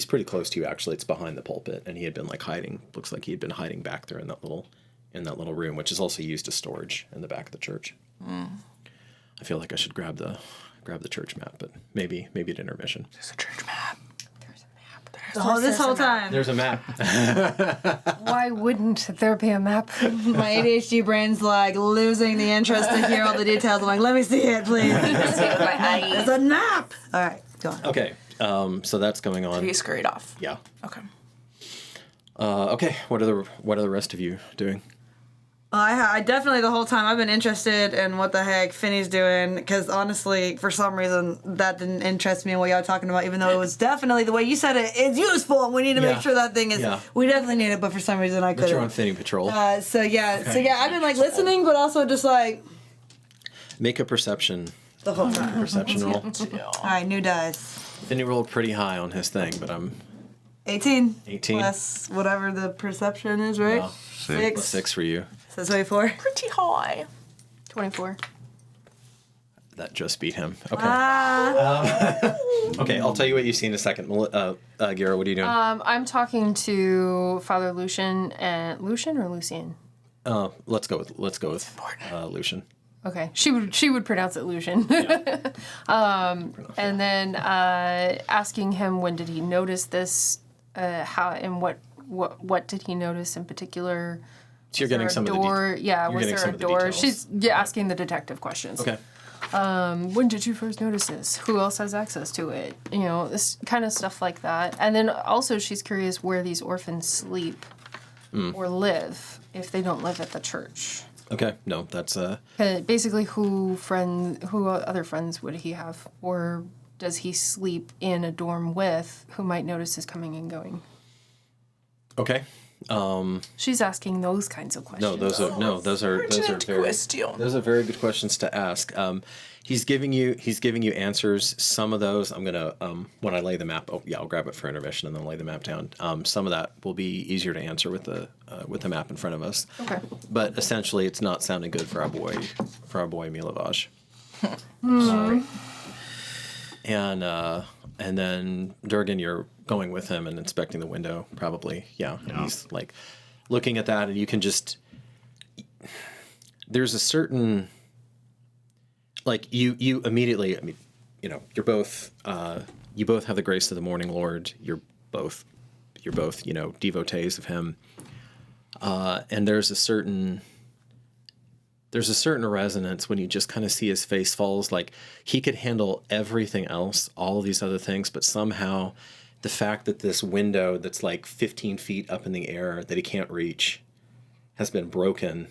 pretty close to you actually. It's behind the pulpit, and he had been like hiding. Looks like he had been hiding back there in that little room, which is also used as storage in the back of the church. I feel like I should grab the church map, but maybe at intermission. There's a church map. This whole time. There's a map. Why wouldn't there be a map? My ADHD brain's like losing the interest to hear all the details. I'm like, let me see it, please. There's a map. All right, go on. Okay, so that's going on. He scurried off. Yeah. Okay. Okay. What are the rest of you doing? I definitely the whole time I've been interested in what the heck Finney's doing, because honestly, for some reason, that didn't interest me in what y'all were talking about, even though it was definitely, the way you said it, it's useful, and we need to make sure that thing is, we definitely need it, but for some reason I couldn't. But you're on Finney Patrol. So yeah, I've been like listening, but also just like... Make a perception The whole time. Perception roll. Alright, new dice. Finney rolled pretty high on his thing, but I'm 18. 18. Plus whatever the perception is, right? Yeah. 6. Plus 6 for you. So 24. Pretty high. 24. That just beat him. Okay. Okay, I'll tell you what you see in a second. Gara, what are you doing? I'm talking to Father Lucian and Lucian or Lucian. Let's go with Lucian. Okay, she would pronounce it Lucian. And then asking him when did he notice this, how and what did he notice in particular? So you're getting some of the details. Yeah, was there a door? She's asking the detective questions. Okay. When did you first notice this? Who else has access to it? You know, this kind of stuff like that. And then also she's curious where these orphans sleep or live if they don't live at the church. Okay, no, that's Basically, who other friends would he have, or does he sleep in a dorm with who might notice his coming and going? okay. She's asking those kinds of questions. Those are very good questions to ask. He's giving you answers. Some of those I'm gonna when I lay the map. Oh yeah, I'll grab it for intermission and then lay the map down. Some of that will be easier to answer with the map in front of us. Okay. But essentially, it's not sounding good for our boy Milovaj. Sorry. And then Durgan, you're going with him and inspecting the window, probably. Yeah. And he's like looking at that, and you can just. There's a certain. Like you immediately. I mean, you know, you're both. You both have the grace of the Morning Lord. You're both, you know, devotees of him. And there's a certain resonance when you just kind of see his face falls. Like he could handle everything else, all of these other things, but somehow the fact that this window that's like 15 feet up in the air that he can't reach has been broken,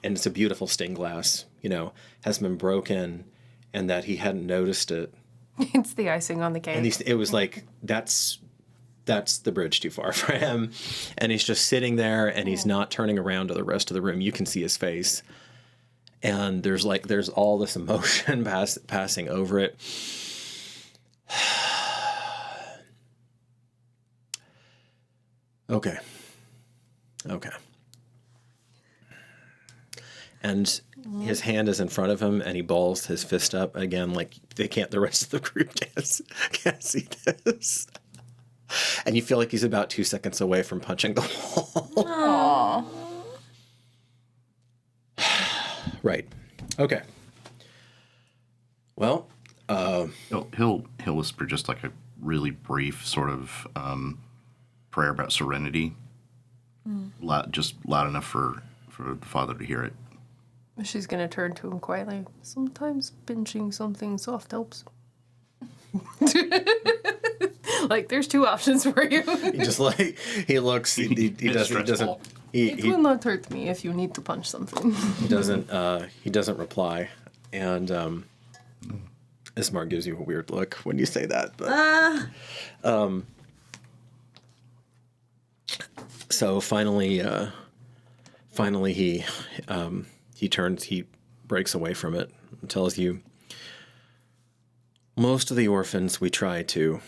and it's a beautiful stained glass, you know, has been broken, and that he hadn't noticed it. It's the icing on the cake. And it was like, that's the bridge too far for him. And he's just sitting there, and he's not turning around to the rest of the room. You can see his face. And there's all this emotion passing over it. Okay. and his hand is in front of him, and he balls his fist up again, like they can't. The rest of the group can't see this, and you feel like he's about 2 seconds away from punching the wall. Aww. Right. Okay. Well, He'll whisper just like a really brief sort of prayer about serenity, just loud enough for the father to hear it. She's gonna turn to him quietly. Sometimes pinching something soft helps. Like, there's two options for you. he just like he looks. He doesn't. It will not hurt me if you need to punch something. He doesn't reply, and Ismark gives you a weird look when you say that. But so finally he breaks away from it and tells you, most of the orphans we try to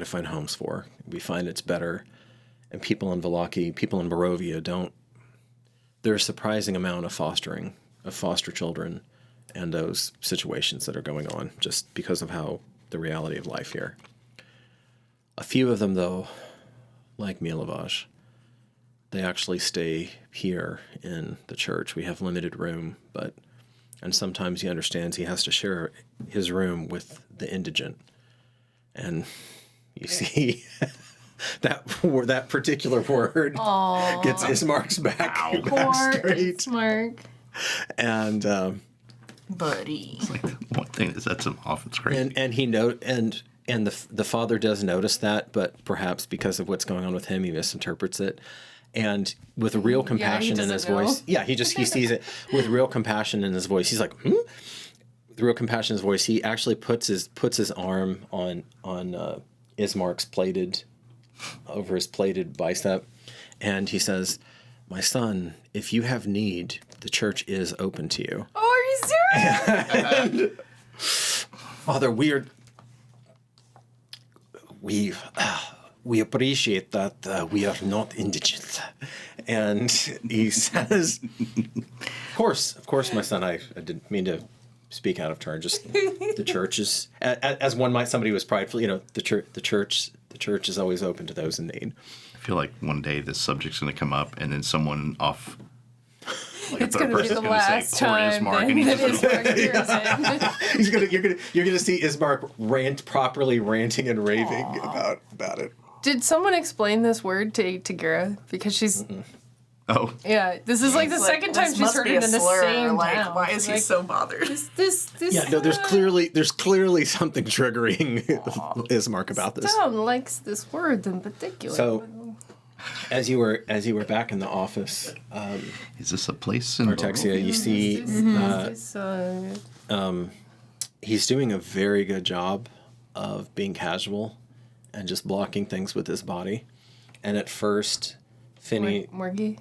find homes for. We find it's better, and people in Vallaki, people in Barovia don't. There's a surprising amount of foster children, and those situations that are going on just because of how the reality of life here. A few of them, though, like Milovaj, they actually stay here in the church. We have limited room, and sometimes he understands he has to share his room with the indigent. And you see that particular word gets Ismark's back straight. Ismark. And Buddy. It's like the one thing that sets him off. It's crazy. And the father does notice that, but perhaps because of what's going on with him, he misinterprets it. And with real compassion in his voice, he sees it with real compassion in his voice. He's like, With real compassion in his voice, he actually puts his arm on Ismark's over his plated bicep, and he says, "My son, if you have need, the church is open to you." Oh, are you serious? And, Father, we appreciate that we are not indigent. And he says, of course, my son, I didn't mean to speak out of turn. Just the church is, as one might, somebody who was prideful, the church is always open to those in need. I feel like one day this subject's going to come up, and then someone off. Like It's going to be the last time that Ismark hears it. You're gonna see Ismark properly ranting and raving about it. Did someone explain this word to Gara? Because she's... Oh. Yeah, this is like the second time she's heard it in the same town. Why is he so bothered? This Yeah, no, there's clearly something triggering Ismark about this. town likes this word in particular. So, as you were back in the office, Is this a place in Artexia, you see he's doing a very good job of being casual and just blocking things with his body. And at first, Finny, Morgie?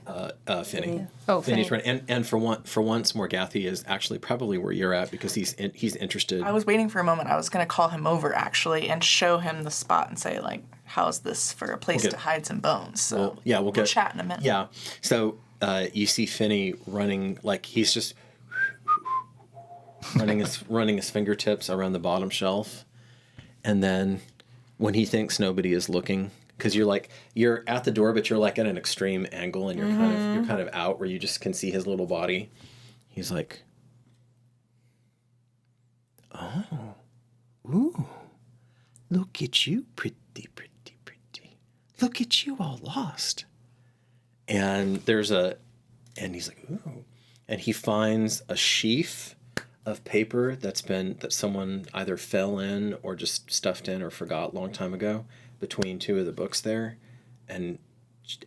Finny. Yeah. Oh, Finny's Finny. right. And for once, Morgathi is actually probably where you're at because he's interested. I was waiting for a moment. I was going to call him over, actually, and show him the spot and say, like, how's this for a place to hide some bones? So we'll chat in a minute. Yeah. So you see Finny running, like he's just running his fingertips around the bottom shelf. And then when he thinks nobody is looking, because you're at the door, but you're like at an extreme angle, and you're kind of out where you just can see his little body. He's like, "Oh, ooh, look at you, pretty. Look at you, all lost." And and he's like, "Ooh," and he finds a sheaf of paper that someone either fell in or just stuffed in or forgot a long time ago between two of the books there, and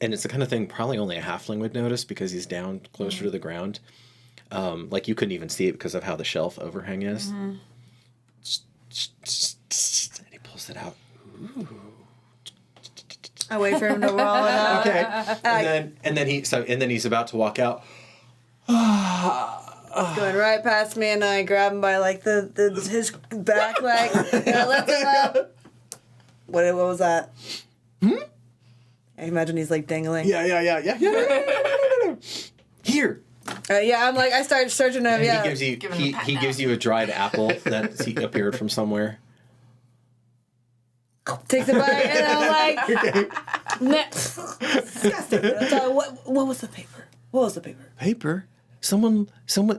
it's the kind of thing probably only a halfling would notice because he's down closer to the ground. Like you couldn't even see it because of how the shelf overhang is. And he pulls it out. Ooh. I wait for him to roll it out. Okay, and then he's about to walk out. Going right past me, and I grab him by like his back leg, and I lift him up. What was that? I imagine he's like dangling. Yeah. No. Here, Yeah, I'm like, I started searching him. And Yeah. he gives you Give him a pat he now. gives you a dried apple that he appeared from somewhere. Takes a bite, and I'm like, disgusting. So what was the paper? What was the paper? Paper. Someone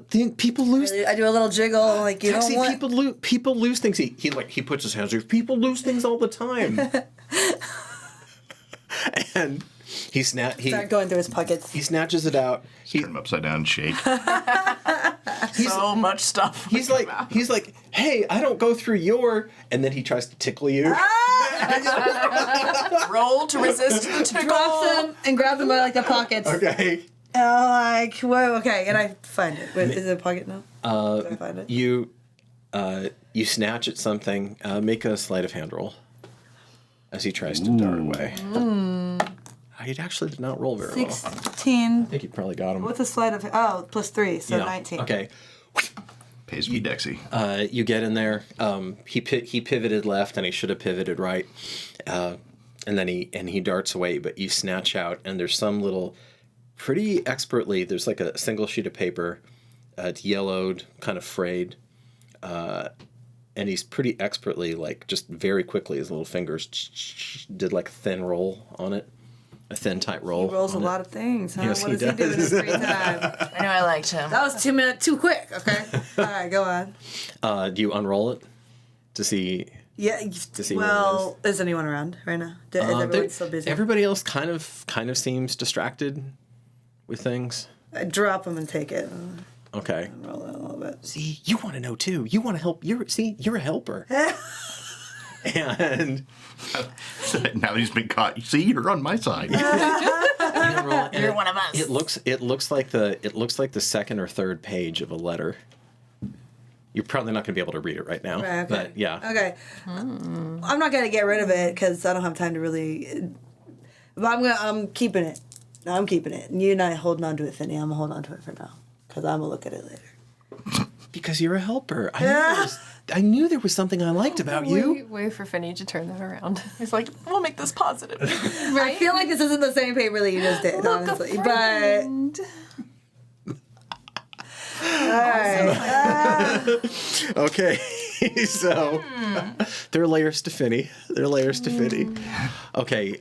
think people lose. I do a little jiggle, like you Taxi, don't want. people lose things. He puts his hands. People lose things all the time. And he Start going through his pockets. he snatches it out. Turn him upside down and shake. So much stuff. He's like, hey, I don't go through your. And then he tries to tickle you. Roll to resist the tickle. Drops him and grabs him by like the pockets. Okay. And I'm like, whoa, okay, and I find it. Wait, is it a pocket now? Did I find it? You snatch at something. Make a sleight of hand roll. As he tries to dart away. He actually did not roll very well. 16. I think you probably got him. What's a sleight of? Oh, +3, so Yeah. 19. Okay. Pays me Dexy. You get in there. He pivoted left, and he should have pivoted right. And then he darts away. But you snatch out, and there's some little, pretty expertly. There's like a single sheet of paper. It's yellowed, kind of frayed, and he's pretty expertly, like just very quickly, his little fingers did like a thin roll on it, a thin tight roll. He rolls a on lot it. of things, huh? Yes, What he does he do in his does. free time? I know I liked him. That was 2 minutes too quick, okay? All right, go on. Do you unroll it to see? Yeah, see where well, is anyone around right now? Is everyone so busy? Everybody else kind of seems distracted with things. I drop him and take it. Okay. Roll it a little bit. See, you want to know too. You want to help. You're a helper. And Now that he's been caught, see, you're on my side. You're one of us. It looks like the second or third page of a letter. You're probably not going to be able to read it right now. Right, okay. But yeah. Okay. I'm not gonna get rid of it because I don't have time to really. But I'm keeping it. No, I'm keeping it. And you and I holding on to it, Finny. I'm gonna hold on to it for now because I'm gonna look at it later. Because you're a helper. I knew there was something I liked about you. Wait for Finny to turn that around. He's like, we'll make this positive. I feel like this isn't the same paper that you just did, honestly. But Okay. So there are layers to Finny. Okay.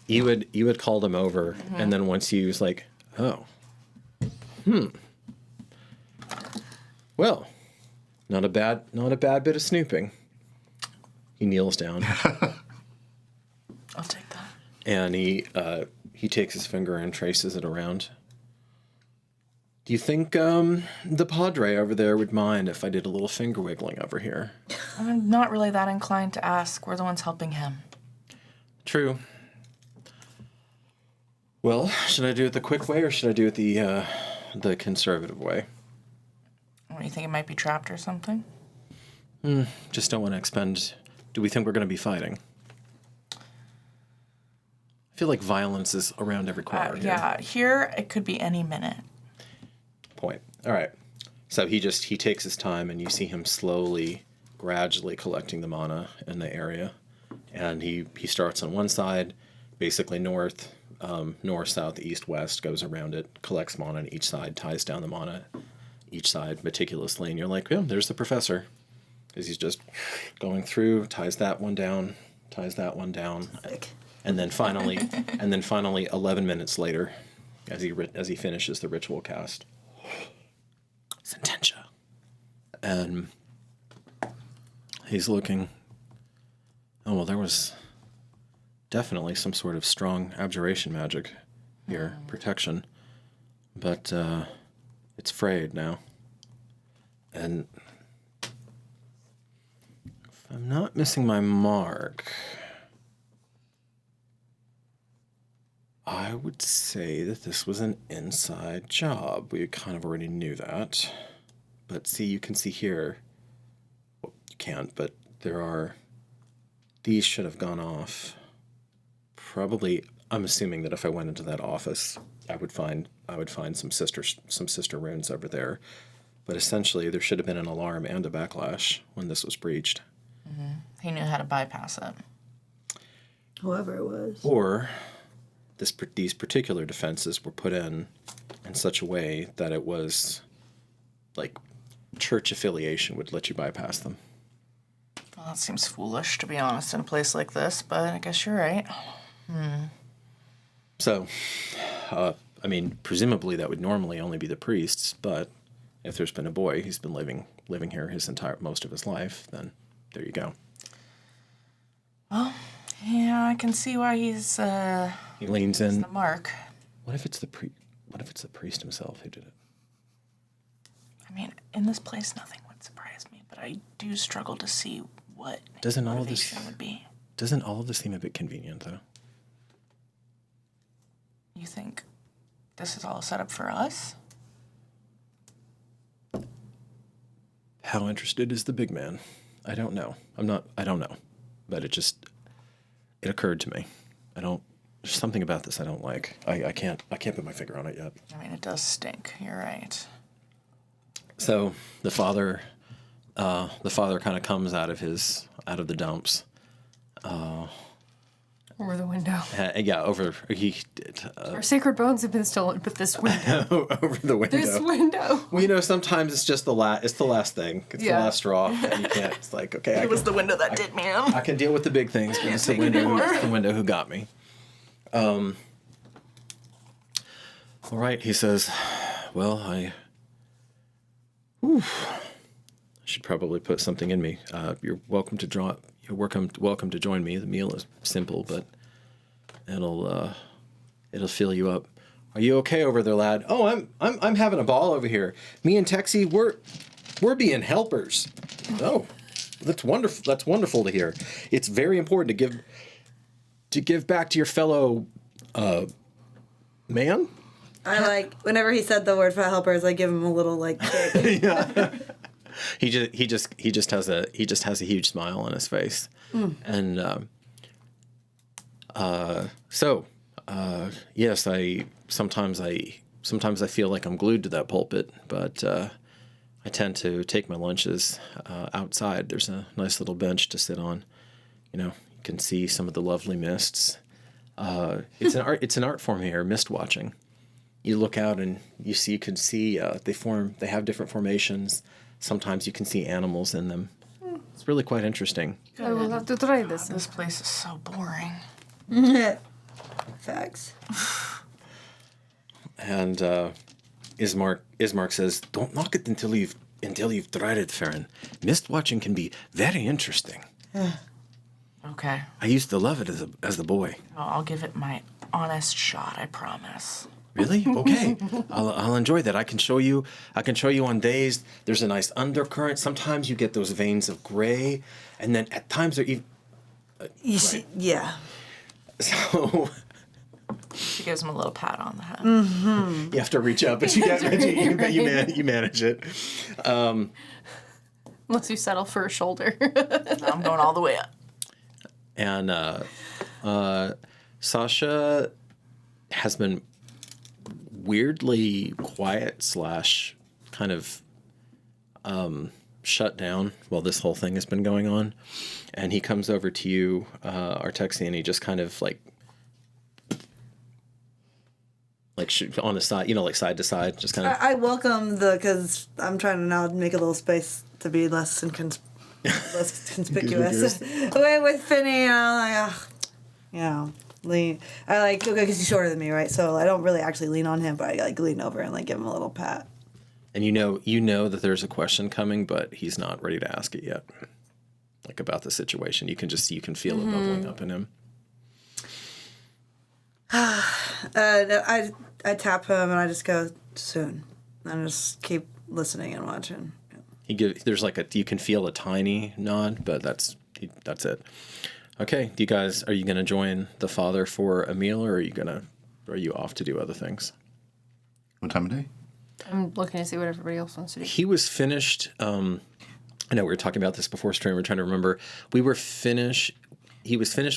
You had called him over, and then once he was like, oh, well, not a bad bit of snooping. He kneels down. I'll take that. And he takes his finger and traces it around. Do you think the Padre over there would mind if I did a little finger wiggling over here? I'm not really that inclined to ask. We're the ones helping him. True. Well, should I do it the quick way or should I do it the conservative way? What, do you think it might be trapped or something? Just don't want to expend. Do we think we're going to be fighting? I feel like violence is around every corner. here. Yeah, here it could be any minute. Point. All right. So he takes his time, and you see him slowly, gradually collecting the mana in the area, and he starts on one side, basically north, south, east, west, goes around it, collects mana on each side, ties down the mana each side meticulously, and you're like, oh, there's the professor, because he's just going through, ties that one down, and then finally, 11 minutes later, as he finishes the ritual cast. Sententia. And he's looking. Oh, well, there was definitely some sort of strong abjuration magic here, protection. But it's frayed now. And if I'm not missing my mark, I would say that this was an inside job. We kind of already knew that. But see, you can see here, well, you can't, but these should have gone off. Probably, I'm assuming that if I went into that office, I would find some sister runes over there. But essentially, there should have been an alarm and a backlash when this was breached. Mm-hmm. He knew how to bypass it. whoever it was. Or these particular defenses were put in such a way that it was like church affiliation would let you bypass them. Well, that seems foolish, to be honest, in a place like this, but I guess you're right. So, I mean, presumably that would normally only be the priests, but if there's been a boy who's been living here most of his life, then there you go. Well, yeah, I can see why he's He leans in. the mark. What if it's the priest himself who did it? I mean, in this place, nothing would surprise me, but I do struggle to see what Doesn't all of this motivation would be. Doesn't all of this seem a bit convenient, though? You think this is all set up for us? How interested is the big man? I don't know. I don't know. But it occurred to me. There's something about this I don't like. I can't put my finger on it yet. I mean, it does stink. You're right. So the father kind of comes out of the dumps. Over the window. Our sacred bones have been stolen, but this window. Over the window. This window. Well, sometimes it's just the last thing. It's the last straw. And you can't. It's like, okay. It was the window that did, man. I can deal with the big things, but it's the window who got me. All right, he says, well, I should probably put something in me. You're welcome to join me. The meal is simple, but it'll fill you up. Are you okay over there, lad? Oh, I'm having a ball over here. Me and Texie, we're being helpers. Oh, that's wonderful. That's wonderful to hear. It's very important to give back to your fellow man. I like whenever he said the word for helpers, I give him a little like kick. Yeah. He just has a huge smile on his face, and yes, I sometimes feel like I'm glued to that pulpit, but I tend to take my lunches outside. There's a nice little bench to sit on. You can see some of the lovely mists. It's an art form here, mist watching. You look out and you can see they have different formations. Sometimes you can see animals in them. It's really quite interesting. I will have to try this. This place is so boring. Facts. And Ismark says, "Don't knock it until you've tried it, Farron. Mist watching can be very interesting. Okay. I used to love it as a boy. Well, I'll give it my honest shot, I promise. Really? Okay. I'll enjoy that. I can show you on days there's a nice undercurrent. Sometimes you get those veins of gray, and then at times they're even. Yeah. So. She gives him a little pat on the head. Mm-hmm. You have to reach up, but you manage it. Unless you settle for a shoulder. I'm going all the way up. And Sasha has been weirdly quiet / kind of shut down while this whole thing has been going on. And he comes over to you, Artexia, and he just kind of like on the side, like side to side, just kind of. I welcome because I'm trying to now make a little space to be less conspicuous. Away with Finny, and I'm like, lean. I like, okay, because he's shorter than me, right? So I don't really actually lean on him, but I like lean over and like give him a little pat. And you know that there's a question coming, but he's not ready to ask it yet. Like about the situation, you can feel it bubbling up in him. I tap him and I just go soon, and just keep listening and watching. There's you can feel a tiny nod, but that's it. Okay, are you gonna join the father for a meal, or are you off to do other things? What time of day? I'm looking to see what everybody else wants to do. He was finished. I know we were talking about this before stream. We're trying to remember. He was finished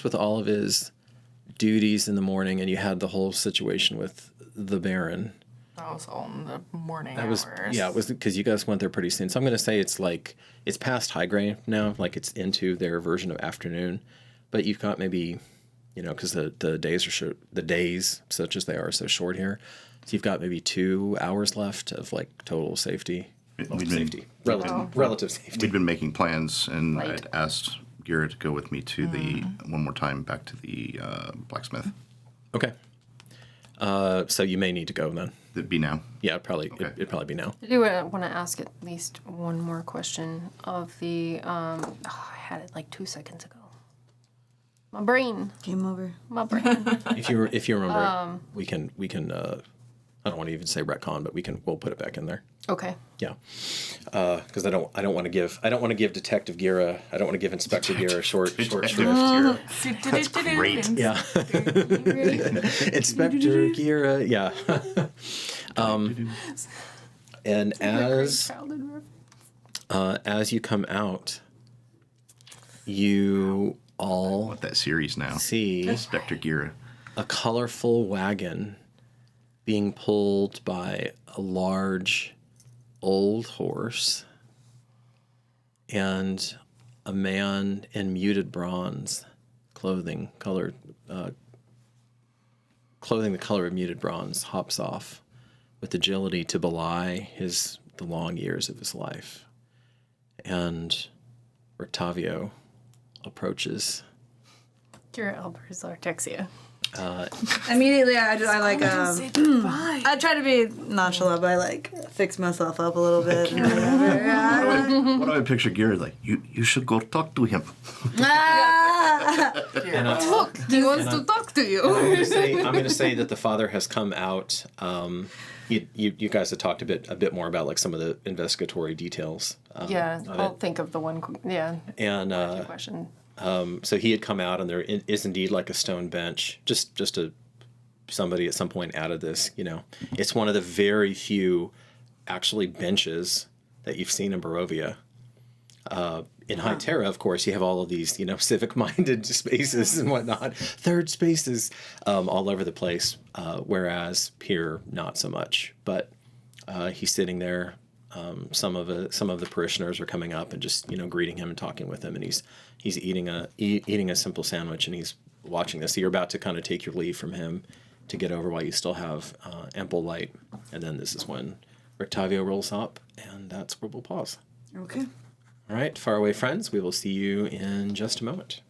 with all of his duties in the morning, and you had the whole situation with the Baron. That was all in the morning It was hours. because you guys went there pretty soon. So I'm going to say it's past high grade now, like it's into their version of afternoon. But you've got maybe you know, because the days are short, the days, such as they are so short here. So you've got maybe 2 hours left of like total safety. Well, safety. Relative safety. We'd been making plans, and Right. I'd asked Gira to go with me to the one more time back to the blacksmith. Okay. So you may need to go then. That'd be now. Yeah, probably. Okay. It'd probably be now. I do want to ask at least one more question of the. I had it like 2 seconds ago. My brain. Game over. My brain. If you remember, we can. I don't want to even say retcon, but we'll put it back in there. Okay. Yeah, because I don't want to give Detective Gira, I don't want to give Inspector Gira short shrift here. That's great. Yeah, Inspector Gira. Yeah, and as you come out, you all What that series now? see Inspector Gira. a colorful wagon being pulled by a large old horse and a man in muted bronze clothing the color of muted bronze hops off with agility to belie the long years of his life. And Octavio approaches. Kira Albers Artexia. Immediately, I like Say goodbye. I try to be nonchalant, but I like fix myself up a little bit. What do I picture Gira like? You should go talk to him. Look, he wants to talk to you. I'm going to say that the father has come out. You guys have talked a bit more about like some of the investigatory details. Yeah, of I'll it. think of the one. Yeah. And Question. so he had come out, and there is indeed like a stone bench. Somebody at some point added this. You know, it's one of the very few actually benches that you've seen in Barovia. In High Terra, of course, you have all of these, you know, civic-minded spaces and whatnot, third spaces all over the place. Whereas here, not so much. But he's sitting there. Some of the parishioners are coming up and just, you know, greeting him and talking with him, and he's eating a simple sandwich, and he's watching this. So you're about to kind of take your leave from him to get over while you still have ample light, and then this is when Octavio rolls up, and that's where we'll pause. Okay. All right, faraway friends, we will see you in just a moment.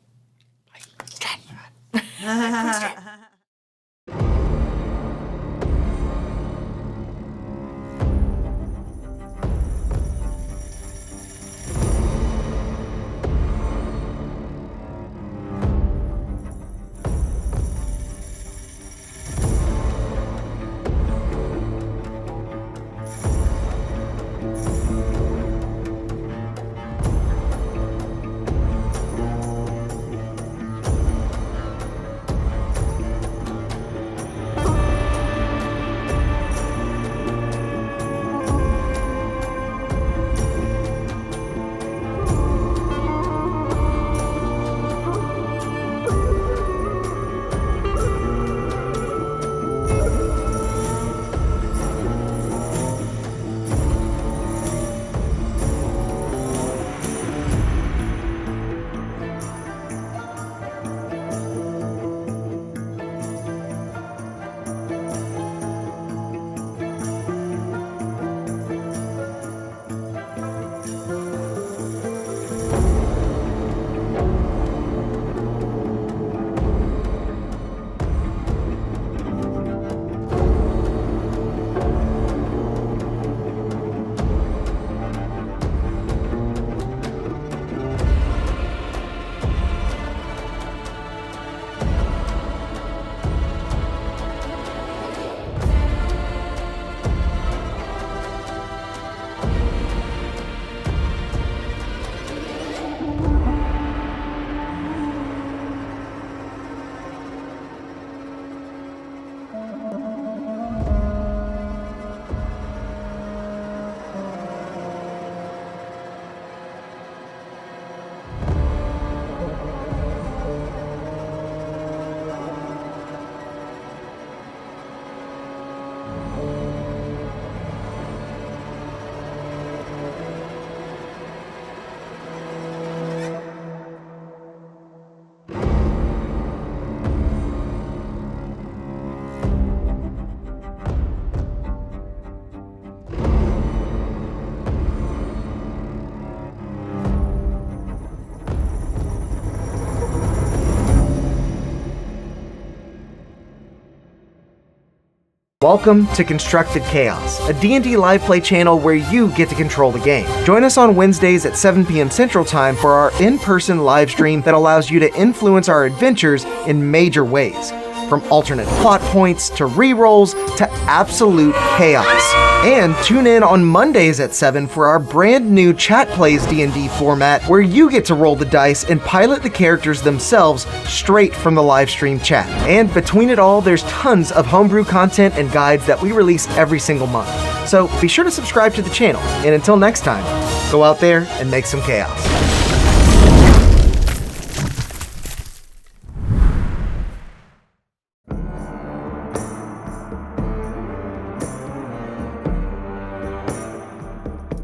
Welcome to Constructed Chaos, a D&D live play channel where you get to control the game. Join us on Wednesdays at 7 p.m. Central Time for our in-person live stream that allows you to influence our adventures in major ways. From alternate plot points to rerolls to absolute chaos. And tune in on Mondays at 7 for our brand new Chat Plays D&D format where you get to roll the dice and pilot the characters themselves straight from the live stream chat. And between it all, there's tons of homebrew content and guides that we release every single month. So be sure to subscribe to the channel. And until next time, go out there and make some chaos.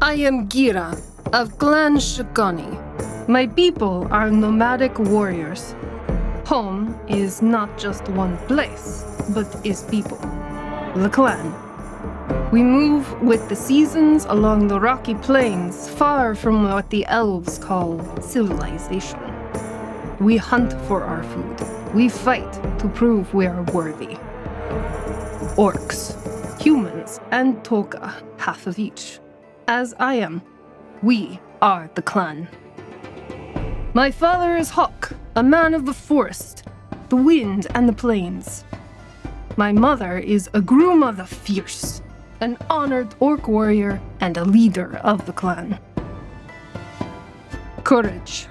I am Gira of Clan Shikani. My people are nomadic warriors. Home is not just one place, but is people. The clan. We move with the seasons along the rocky plains, far from what the elves call civilization. We hunt for our food. We fight to prove we are worthy. Orcs, humans, and Toka, half of each. As I am, we are the clan. My father is Hawk, a man of the forest, the wind, and the plains. My mother is Agruma the Fierce, an honored orc warrior and a leader of the clan. Courage,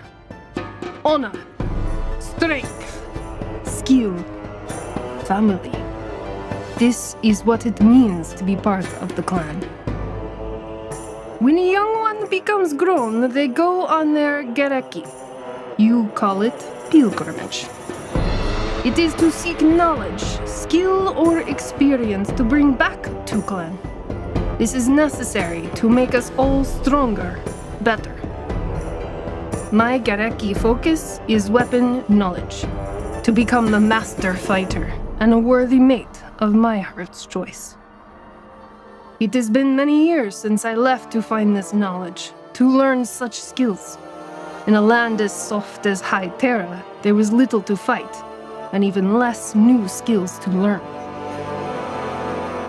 honor, strength, skill, family. This is what it means to be part of the clan. When a young one becomes grown, they go on their Gareki. You call it pilgrimage. It is to seek knowledge, skill, or experience to bring back to clan. This is necessary to make us all stronger, better. My Gareki focus is weapon knowledge, to become the master fighter and a worthy mate of my heart's choice. It has been many years since I left to find this knowledge, to learn such skills. In a land as soft as High Terra, there was little to fight, and even less new skills to learn.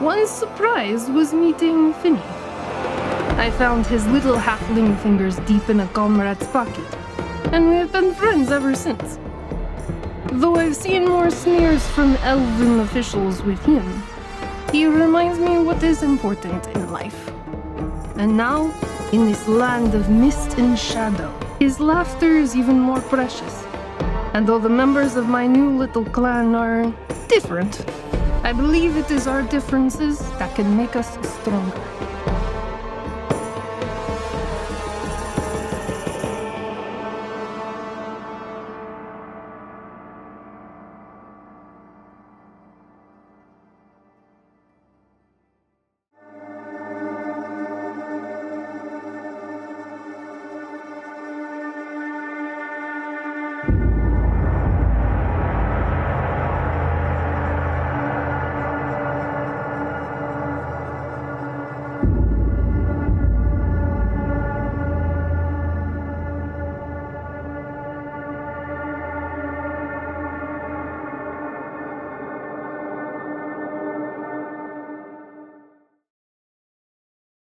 One surprise was meeting Finny. I found his little halfling fingers deep in a comrade's pocket, and we have been friends ever since. Though I've seen more sneers from elven officials with him, he reminds me what is important in life. And now, in this land of mist and shadow, his laughter is even more precious. And though the members of my new little clan are different, I believe it is our differences that can make us stronger.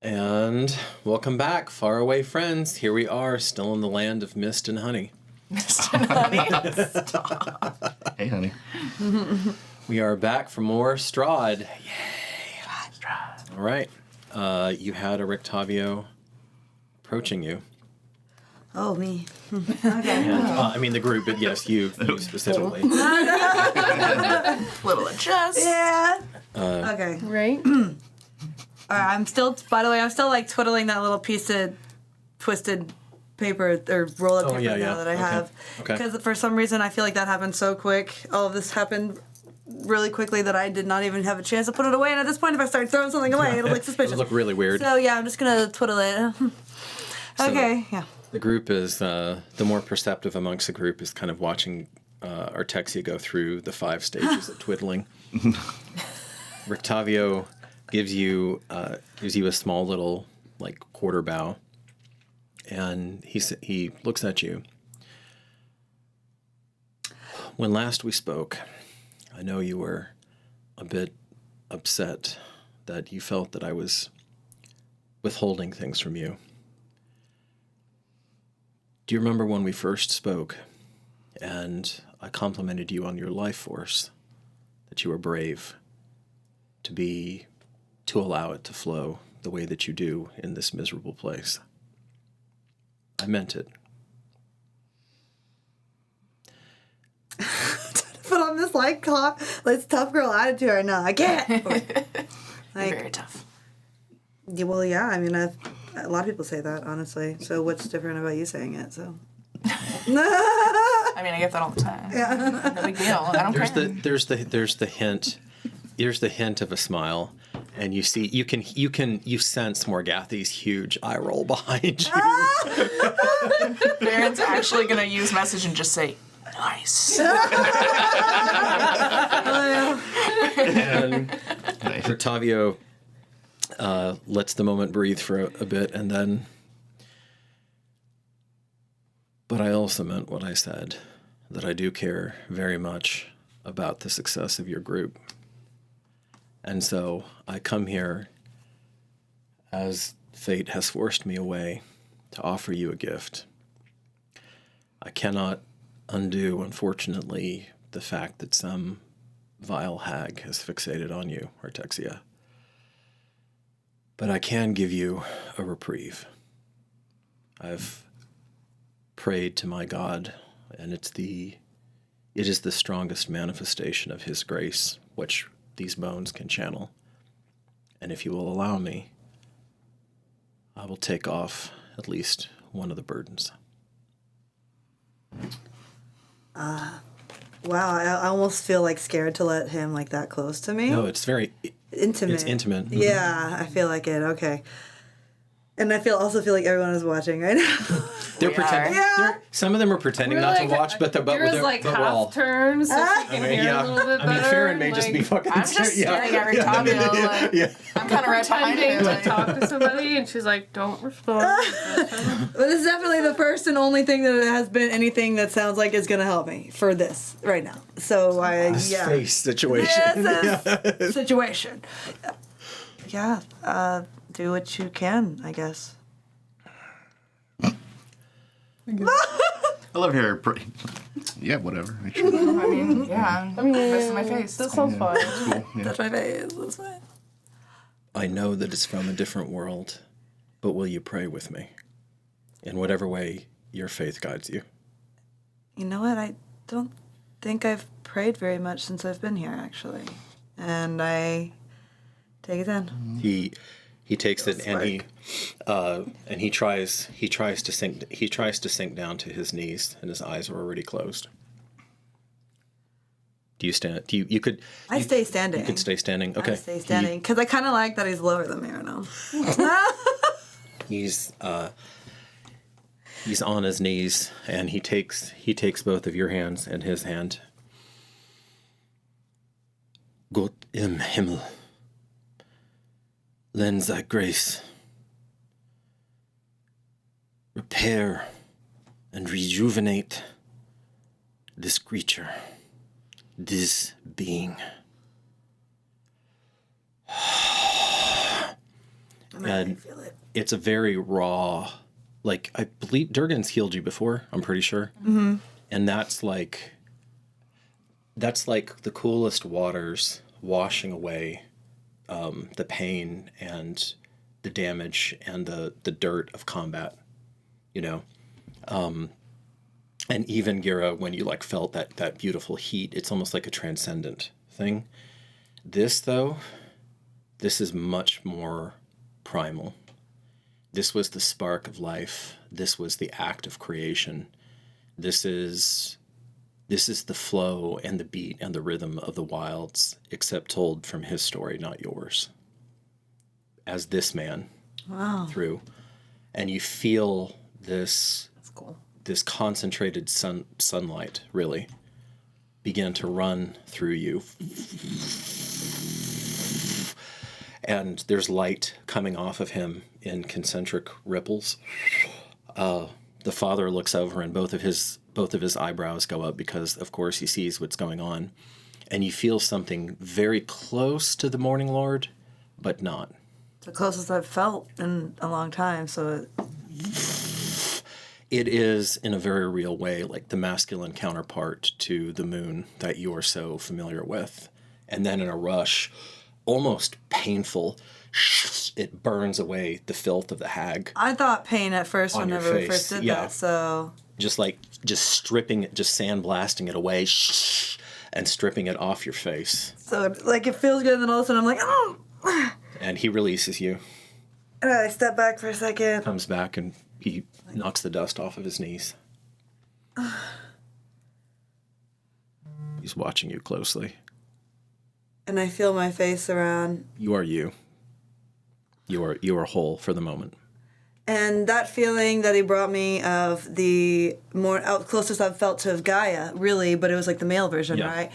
And welcome back, faraway friends. Here we are, still in the land of mist and honey. Mist and honey. Stop. Hey, honey. We are back for more Strahd. Yay! Strahd. All right. You had a Rictavio approaching you. Oh, me. Okay. And, I mean, the group, but yes, you specifically. Little adjust. Yeah. Okay. Right? All right, I'm still, by the way, I'm still like twiddling that little piece of twisted paper or roll up paper now that I have. Okay. Because for some reason I feel like that happened so quick. All of this happened really quickly that I did not even have a chance to put it away. And at this point, if I start throwing something away, it'll look suspicious. It'll look really weird. So yeah, I'm just going to twiddle it. Okay, yeah. The group is, the more perceptive amongst the group is kind of watching Artexia go through the 5 stages of twiddling. Rictavio gives you a small little like quarter bow, and he looks at you. When last we spoke, I know you were a bit upset that you felt that I was withholding things from you. Do you remember when we first spoke and I complimented you on your life force, that you were brave to allow it to flow the way that you do in this miserable place? I meant it. Put on this tough girl attitude right now. I can't. Very tough. Yeah, well, yeah. I mean, a lot of people say that, honestly. So what's different about you saying it? So. I mean, I get that all the time. Yeah. No big deal. I don't care. There's the hint. Here's the hint of a smile, and you see you sense Morgathy's huge eye roll behind you. Baron's actually gonna use message and just say, "Nice." And Octavio lets the moment breathe for a bit, and then. But I also meant what I said, that I do care very much about the success of your group. And so I come here, as fate has forced me away, to offer you a gift. I cannot undo, unfortunately, the fact that some vile hag has fixated on you, Artexia. But I can give you a reprieve. I've prayed to my God, and it is the strongest manifestation of his grace, which these bones can channel. And if you will allow me, I will take off at least one of the burdens. Wow, I almost feel like scared to let him like that close to me. No, it's very Intimate. It's intimate. Mm-hmm. Yeah, I feel like it. Okay. And I also feel like everyone is watching right now. They're pretending. Yeah. Some of them are pretending not to watch, but they're half turns, so she can hear a little bit better. I mean, Farron may just be fucking. I'm just staring at Octavio. I'm kind of right behind Pretending him. to talk to somebody, and she's like, "Don't respond." But this is definitely the first and only thing that has been anything that sounds like is going to help me for this right now. So This face situation. This situation. Yeah. Do what you can, I guess. I love her. Yeah, whatever. Actually. I mean, yeah. I'm missing my face. That sounds fun. It's cool. Yeah. That's my face. That's fine. I know that it's from a different world, but will you pray with me? In whatever way your faith guides you. You know what? I don't think I've prayed very much since I've been here, actually. And I take it in. He takes it and he tries to sink down to his knees, and his eyes are already closed. Do you stand? I stay standing. You could stay standing. Okay. I stay standing because I kind of like that he's lower than me right now. He's on his knees, and he takes both of your hands and his hand. Gott im Himmel, lend thy grace, repair and rejuvenate this creature, this being. And feel it. it's a very raw, like, I believe Durgan's healed you before, I'm pretty sure. Mm-hmm. And that's like the coolest waters washing away the pain and the damage and the dirt of combat, you know. And even, Gira, when you like felt that beautiful heat, it's almost like a transcendent thing. This, though, this is much more primal. This was the spark of life. This was the act of creation. This is the flow and the beat and the rhythm of the wilds, except told from his story, not yours. As this man through. And you feel this, That's cool. this concentrated sunlight, really, begin to run through you. And there's light coming off of him in concentric ripples. The father looks over, and both of his eyebrows go up because, of course, he sees what's going on. you feel something very close to the Morning Lord, but not. The closest I've felt in a long time, so... It is, in a very real way, like the masculine counterpart to the moon that you are so familiar with. And then in a rush, almost painful, it burns away the filth of the hag. I thought pain at first On your whenever we face, first did yeah. that, so... Just stripping it, just sandblasting it away, and stripping it off your face. So, like, it feels good, and then all of a sudden I'm like, oh! And he releases you, And I step back for a second. comes back, and he knocks the dust off of his knees. He's watching you closely. And I feel my face around. You are you. You are whole for the moment. And that feeling that he brought me of the more closest I've felt to Gaia, really, but it was like the male version, Yeah.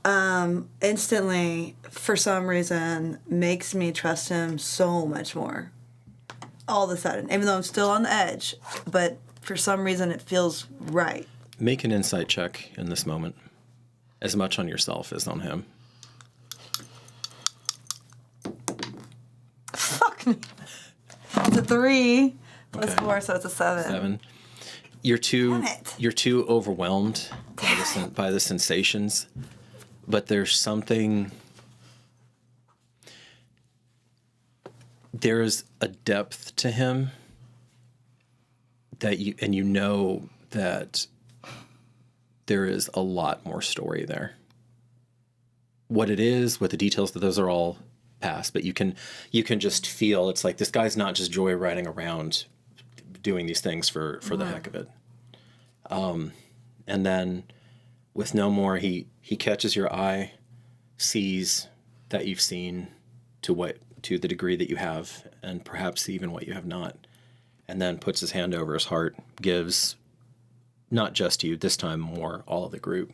right? Instantly, for some reason, makes me trust him so much more. All of a sudden, even though I'm still on the edge, but for some reason it feels right. Make an insight check in this moment, as much on yourself as on him. Fuck me. It's a 3 plus Okay. 4, so it's a 7. 7. You're Damn it. too overwhelmed by the sensations, but there's something. There's a depth to him that you know that there is a lot more story there. What it is, what the details, those are all past, but you can just feel it's like this guy's not just joyriding around doing these things for the heck of it. And then with no more, he catches your eye, sees that you've seen to the degree that you have, and perhaps even what you have not, and then puts his hand over his heart, gives not just you, this time more all of the group,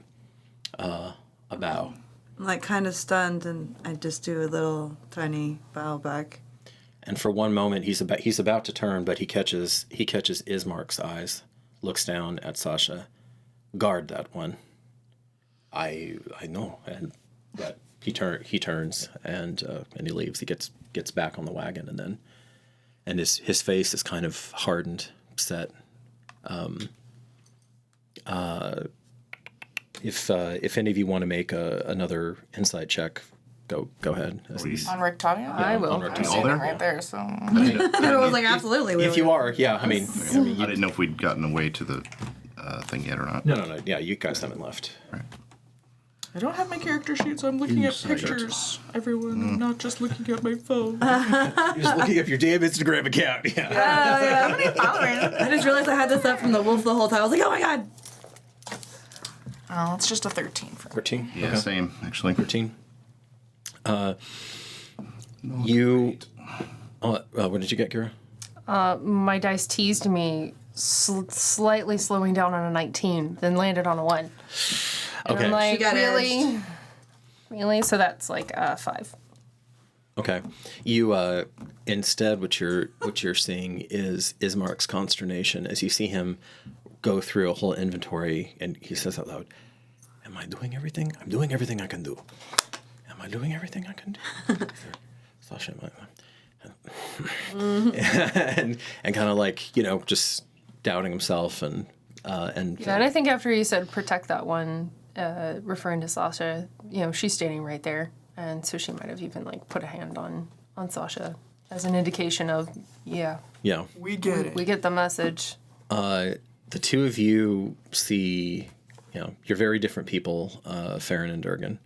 a bow. I'm like kind of stunned, and I just do a little tiny bow back. And for one moment, he's about to turn, but he catches Ismark's eyes, looks down at Sasha. Guard that one. I know, but he turns and he leaves. He gets back on the wagon, and his face is kind of hardened, set. If any of you want to make another insight check, go ahead. On Rick Tavia? I will. on Rick I'm Tavia. standing there? right there, so... Everyone's like, absolutely. If you are, yeah, I mean, I didn't know if we'd gotten away to the thing yet or not. no, yeah, you guys haven't left. I don't have my character sheet, so I'm looking Insight. at pictures, everyone. I'm not just looking at my phone. You're just looking up your damn Instagram account. Yeah. How many followers? I just realized I had this up from the wolf the whole time. I was like, oh my god. Oh, it's just a 13 for me. 13. Yeah, Okay. same, actually. 13. You. What did you get, Kira? My dice teased me, slightly slowing down on a 19, then landed on a 1. And Okay. I'm like, She got really? Really? So that's like 5. Okay. You instead what you're seeing is Ismark's consternation as you see him go through a whole inventory, and he says out loud, "Am I doing everything? I'm doing everything I can do. Am I doing everything I can do?" Sasha, and kind of like, just doubting himself and Yeah, and I think after he said protect that one, referring to Sasha, she's standing right there. And so she might have even like put a hand on Sasha as an indication of, yeah, We get it. we get the message. the two of you see, you're very different people, Farron and Durgan.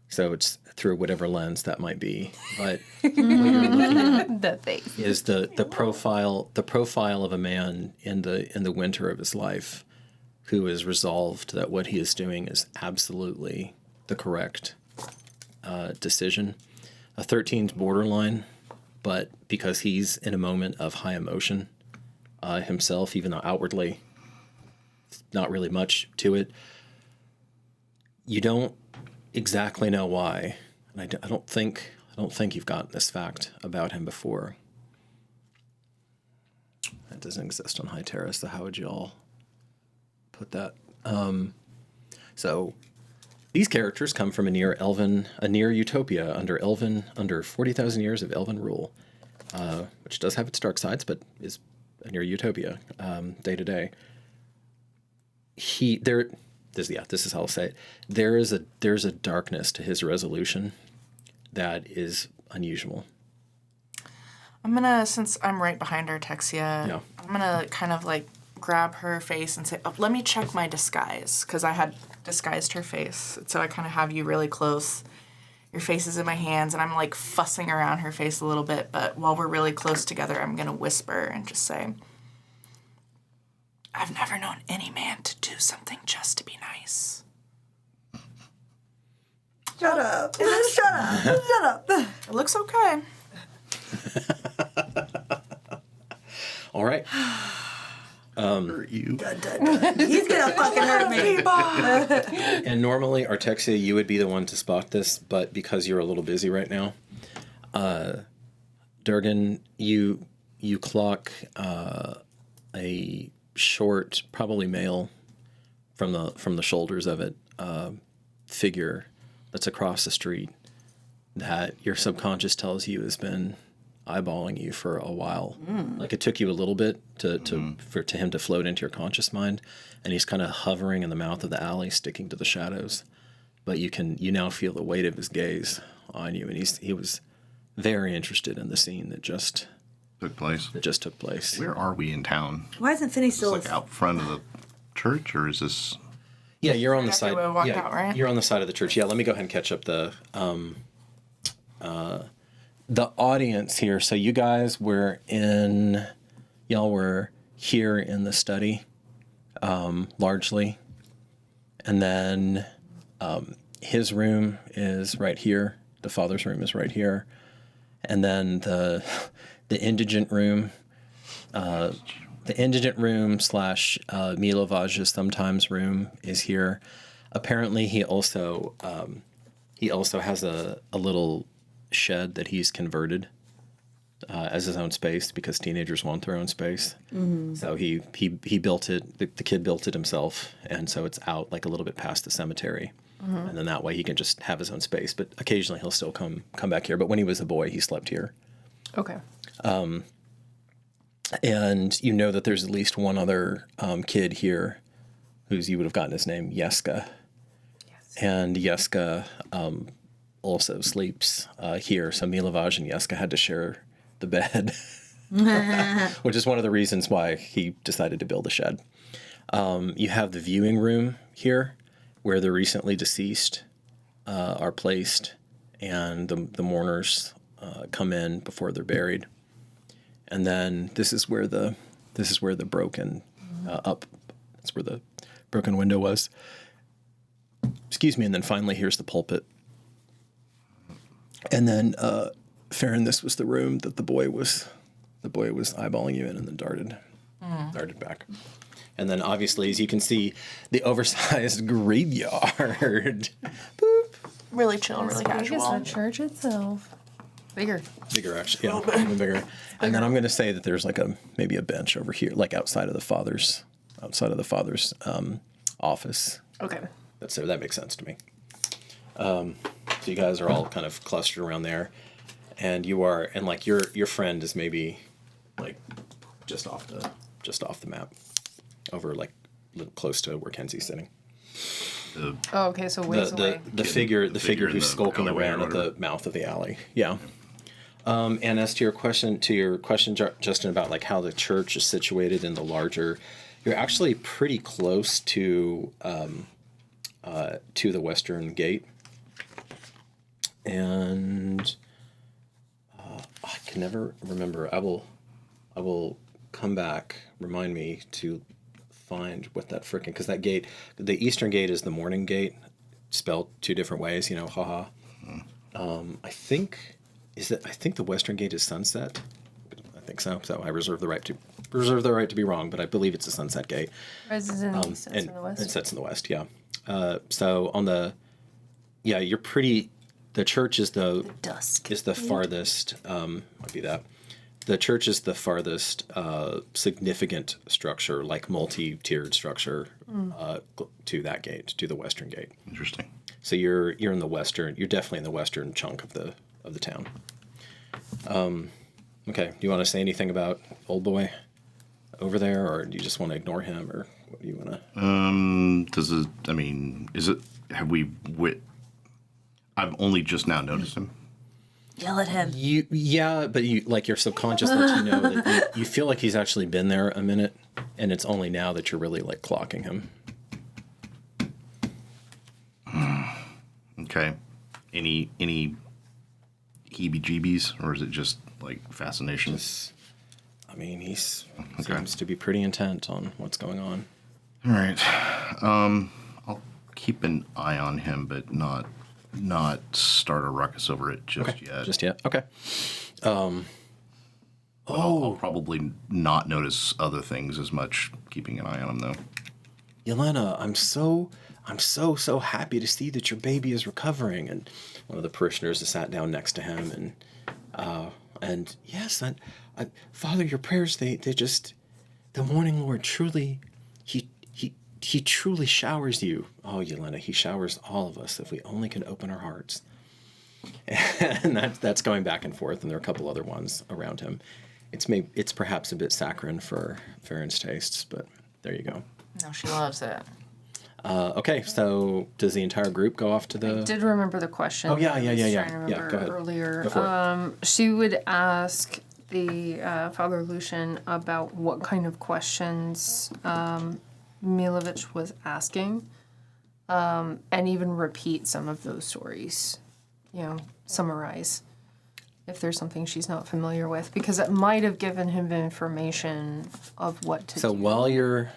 So it's through whatever lens that might be. But what you're looking at The face. is the profile of a man in the winter of his life who is resolved that what he is doing is absolutely the correct decision. A 13's borderline, but because he's in a moment of high emotion himself, even though outwardly not really much to it, you don't exactly know why. And I don't think you've gotten this fact about him before. That doesn't exist on High Terrace, so how would you all put that? So These characters come from a near utopia under 40,000 years of elven rule, which does have its dark sides, but is a near utopia day to day. This is how I'll say it. There's a darkness to his resolution that is unusual. I'm gonna, since I'm right behind Artexia, Yeah. I'm gonna kind of like grab her face and say, oh, let me check my disguise, because I had disguised her face. So I kind of have you really close. Your face is in my hands, and I'm like fussing around her face a little bit, but while we're really close together, I'm gonna whisper and just say, I've never known any man to do something just to be nice. Shut up. Shut up. Shut up. It looks okay. All right. Hurt you. He's gonna fucking hurt me. And normally, Artexia, you would be the one to spot this, but because you're a little busy right now, Durgan, you clock a short, probably male, from the shoulders of it, figure that's across the street that your subconscious tells you has been eyeballing you for a while. Like it took you a little bit for him to float into your conscious mind, and he's kind of hovering in the mouth of the alley, sticking to the shadows. But you now feel the weight of his gaze on you, and he was very interested in the scene that just Took place. Where Where are we in town? Why isn't Finney Is this still? like out front of the church, or is this? Yeah, you're on the After side. we walked out, right? You're on the side of the church. Yeah, let me go ahead and catch up the audience here. So you guys were here in the study, largely, and then his room is right here. The father's room is right here, and then the indigent room. The indigent room / Milovaj's sometimes room is here. Apparently, he also has a little shed that he's converted as his own space because teenagers want their own space. Mm-hmm. So he built it. The kid built it himself, and so it's out like a little bit past the cemetery. Mm-hmm. And then that way he can just have his own space. But occasionally he'll still come back here. But when he was a boy, he slept here. Okay. And you know that there's at least one other kid here you would have gotten his name, Yeska. Yes. And Yeska also sleeps here. So Milovaj and Yeska had to share the bed, which is one of the reasons why he decided to build a shed. You have the viewing room here where the recently deceased are placed, and the mourners come in before they're buried. And then this is where the broken that's where the broken window was. Excuse me. And then finally, here's the pulpit. And then, Farron, this was the room that the boy was eyeballing you in, and then darted back. And then, obviously, as you can see, the oversized graveyard. Boop. Really chill, really I guess casual. the church itself. Bigger, actually. Yeah, even bigger. And then I'm going to say that there's maybe a bench over here, like outside of the father's office. Okay. That makes sense to me. So you guys are all kind of clustered around there, and your friend is maybe like just off the map, over like close to where Kenzie's sitting. Oh, okay, so ways away. The figure who's skulking alleyway around or at the mouth of the alley. Yeah. And as to your question, Justin, about like how the church is situated in the larger, you're actually pretty close to the western gate, and I can never remember. I will come back. Remind me to find what that frickin', because that gate, the eastern gate is the morning gate, spelled two different ways. Haha. I think the western gate is sunset. I think so. So I reserve the right to be wrong, but I believe it's a sunset gate. Resident sets in the west. It sets in the west. Yeah. So on you're pretty. The church is the dusk. Is the farthest. Might be that. The church is the farthest significant structure, like multi-tiered structure, to that gate, to the western gate. Interesting. So you're in the western. You're definitely in the western chunk of the town. Okay. Do you want to say anything about old boy over there, or do you just want to ignore him, or what do you want to? Is it? Have we? I've only just now noticed him. Yell at him. But your subconscious lets you know that you feel like he's actually been there a minute, and it's only now that you're really like clocking him. Okay. Any heebie-jeebies, or is it just like fascination? He seems to be pretty intent on what's going on. All right. I'll keep an eye on him, but not start a ruckus over it just yet. Just yet. Okay. I'll probably not notice other things as much, keeping an eye on him though. Yelena, I'm so happy to see that your baby is recovering. And one of the parishioners has sat down next to him, and yes, Father, your prayers, the morning Lord truly, he truly showers you. Oh, Yelena, he showers all of us if we only can open our hearts. And that's going back and forth, and there are a couple other ones around him. It's perhaps a bit saccharine for Farron's tastes, but there you go. No, she loves it. Okay, so does the entire group go off to the... I did remember the question. Oh, yeah. I was trying to remember Yeah, go ahead. earlier. Go for it. She would ask the Father Lucian about what kind of questions Milovich was asking, and even repeat some of those stories. Summarize if there's something she's not familiar with, because it might have given him information of what to do. So while you're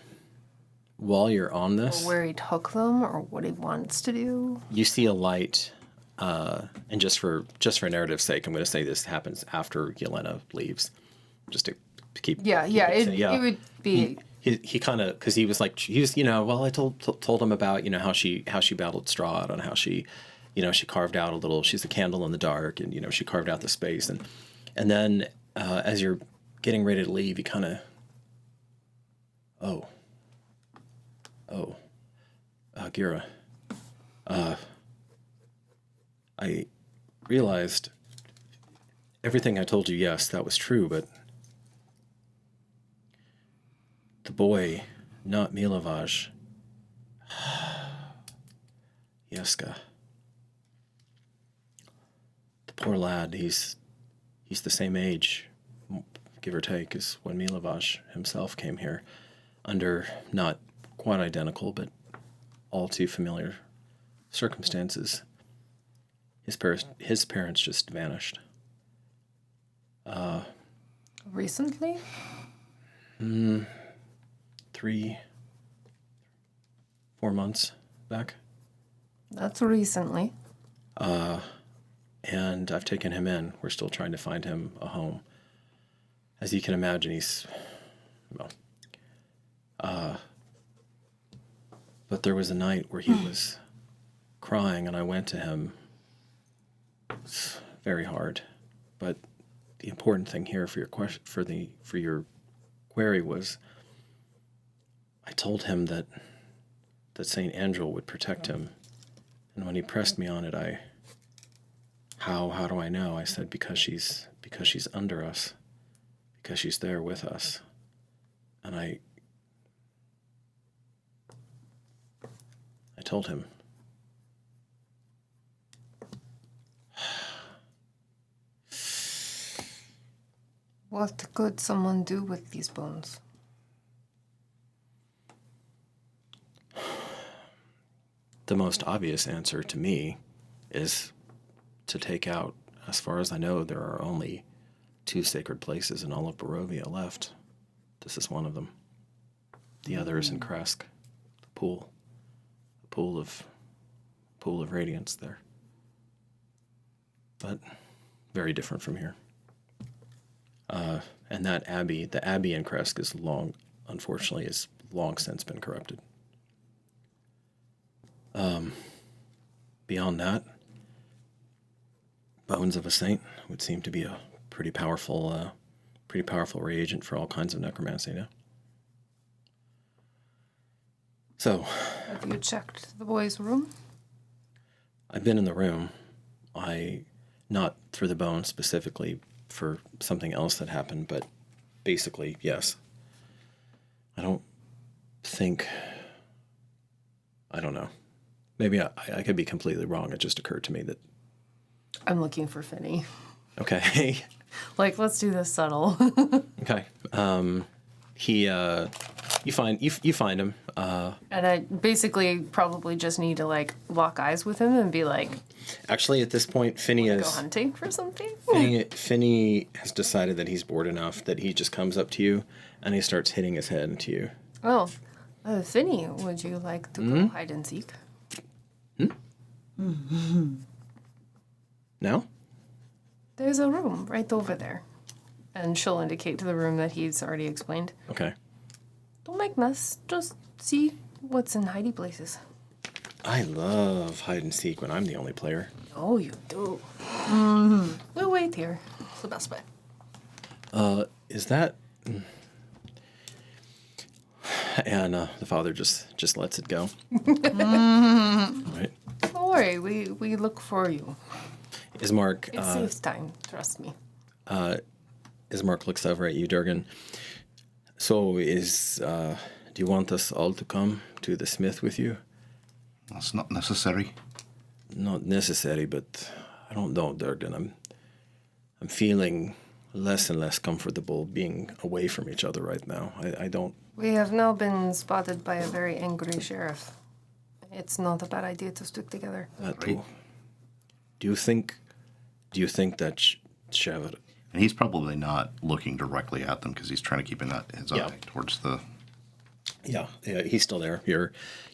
on this, or where he took them, or what he wants to do. you see a light, and just for narrative's sake, I'm going to say this happens after Yelena leaves, just to keep. It would be. He kind of, because he was I told him about how she battled Strahd, and how she carved out a little. She's a candle in the dark, and she carved out the space, and then as you're getting ready to leave, you kind of, Gira, I realized everything I told you, yes, that was true, but the boy, not Milovaj, Jeska, the poor lad, he's the same age, give or take, as when Milovaj himself came here, under not quite identical, but all too familiar circumstances. His parents just vanished. Recently? 3-4 months back. That's recently. And I've taken him in. We're still trying to find him a home. As you can imagine, he's, but there was a night where he was crying, and I went to him. It's very hard, but the important thing here for your question, for your query, was I told him that Saint Angel would protect him, and when he pressed me on it, how do I know? I said because she's under us, because she's there with us, and I told him. What could someone do with these bones? The most obvious answer to me is to take out, as far as I know, there are only 2 sacred places in all of Barovia left. This is one of them. The other is in Kresk, the pool. Pool of radiance there, but very different from here. And that abbey, the abbey in Kresk, unfortunately, is long since been corrupted. Beyond that, bones of a saint would seem to be a pretty powerful reagent for all kinds of necromancy now. So, have you checked the boy's room? I've been in the room. Not for the bone specifically, for something else that happened, but basically, yes. I don't know. Maybe I could be completely wrong. It just occurred to me that... I'm looking for Finny. Okay. Like, let's do this subtle. Okay. You find him. And I basically probably just need to, like, lock eyes with him and be like... Actually, at this point, Finny Go hunting for something? Finny has decided that he's bored enough that he just comes up to you and he starts hitting his head into you. Oh, Finny, would you like to go hide and seek? Now? There's a room right over there. And she'll indicate to the room that he's already explained. Okay. Don't make mess. Just see what's in hidey places. I love hide and seek when I'm the only player. Oh, you do. We'll wait here. It's the best way. Is that... And the father just lets it go. Right. Don't worry, we look for you. Ismark... It saves time, trust me. Ismark looks over at you, Durgan. So do you want us all to come to the smith with you? That's not necessary. Not necessary, but I don't know, Durgan. I'm feeling less and less comfortable being away from each other right now. I don't... We have now been spotted by a very angry sheriff. It's not a bad idea to stick together. Too. Do you think that Shavar... And he's probably not looking directly at them because he's trying to keep his eye towards the... Yeah, he's still there.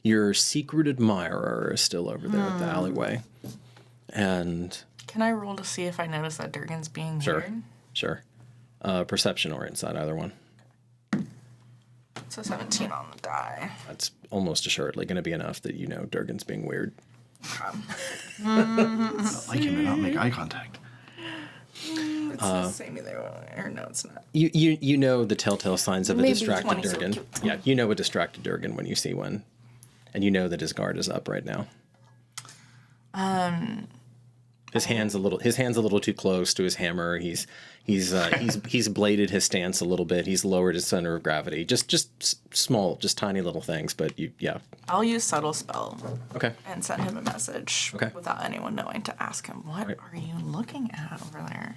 Your secret admirer is still over there at the alleyway. And... Can I roll to see if I notice that Durgan's being weird? Sure. Perception or insight, either one. It's a 17 on the die. That's almost assuredly going to be enough that you know Durgan's being weird. Not like him to not make eye contact. It's the same either way. Or no, it's not. You know the telltale signs of a Maybe distracted 20 so Durgan. cute. Yeah, you know a distracted Durgan when you see one. And you know that his guard is up right now. His hand's a little too close to his hammer. He's bladed his stance a little bit. He's lowered his center of gravity. Just small, just tiny little things, but yeah. I'll use subtle spell. Okay. And send him a message. Okay. Without anyone knowing to ask him, what are you looking at over there?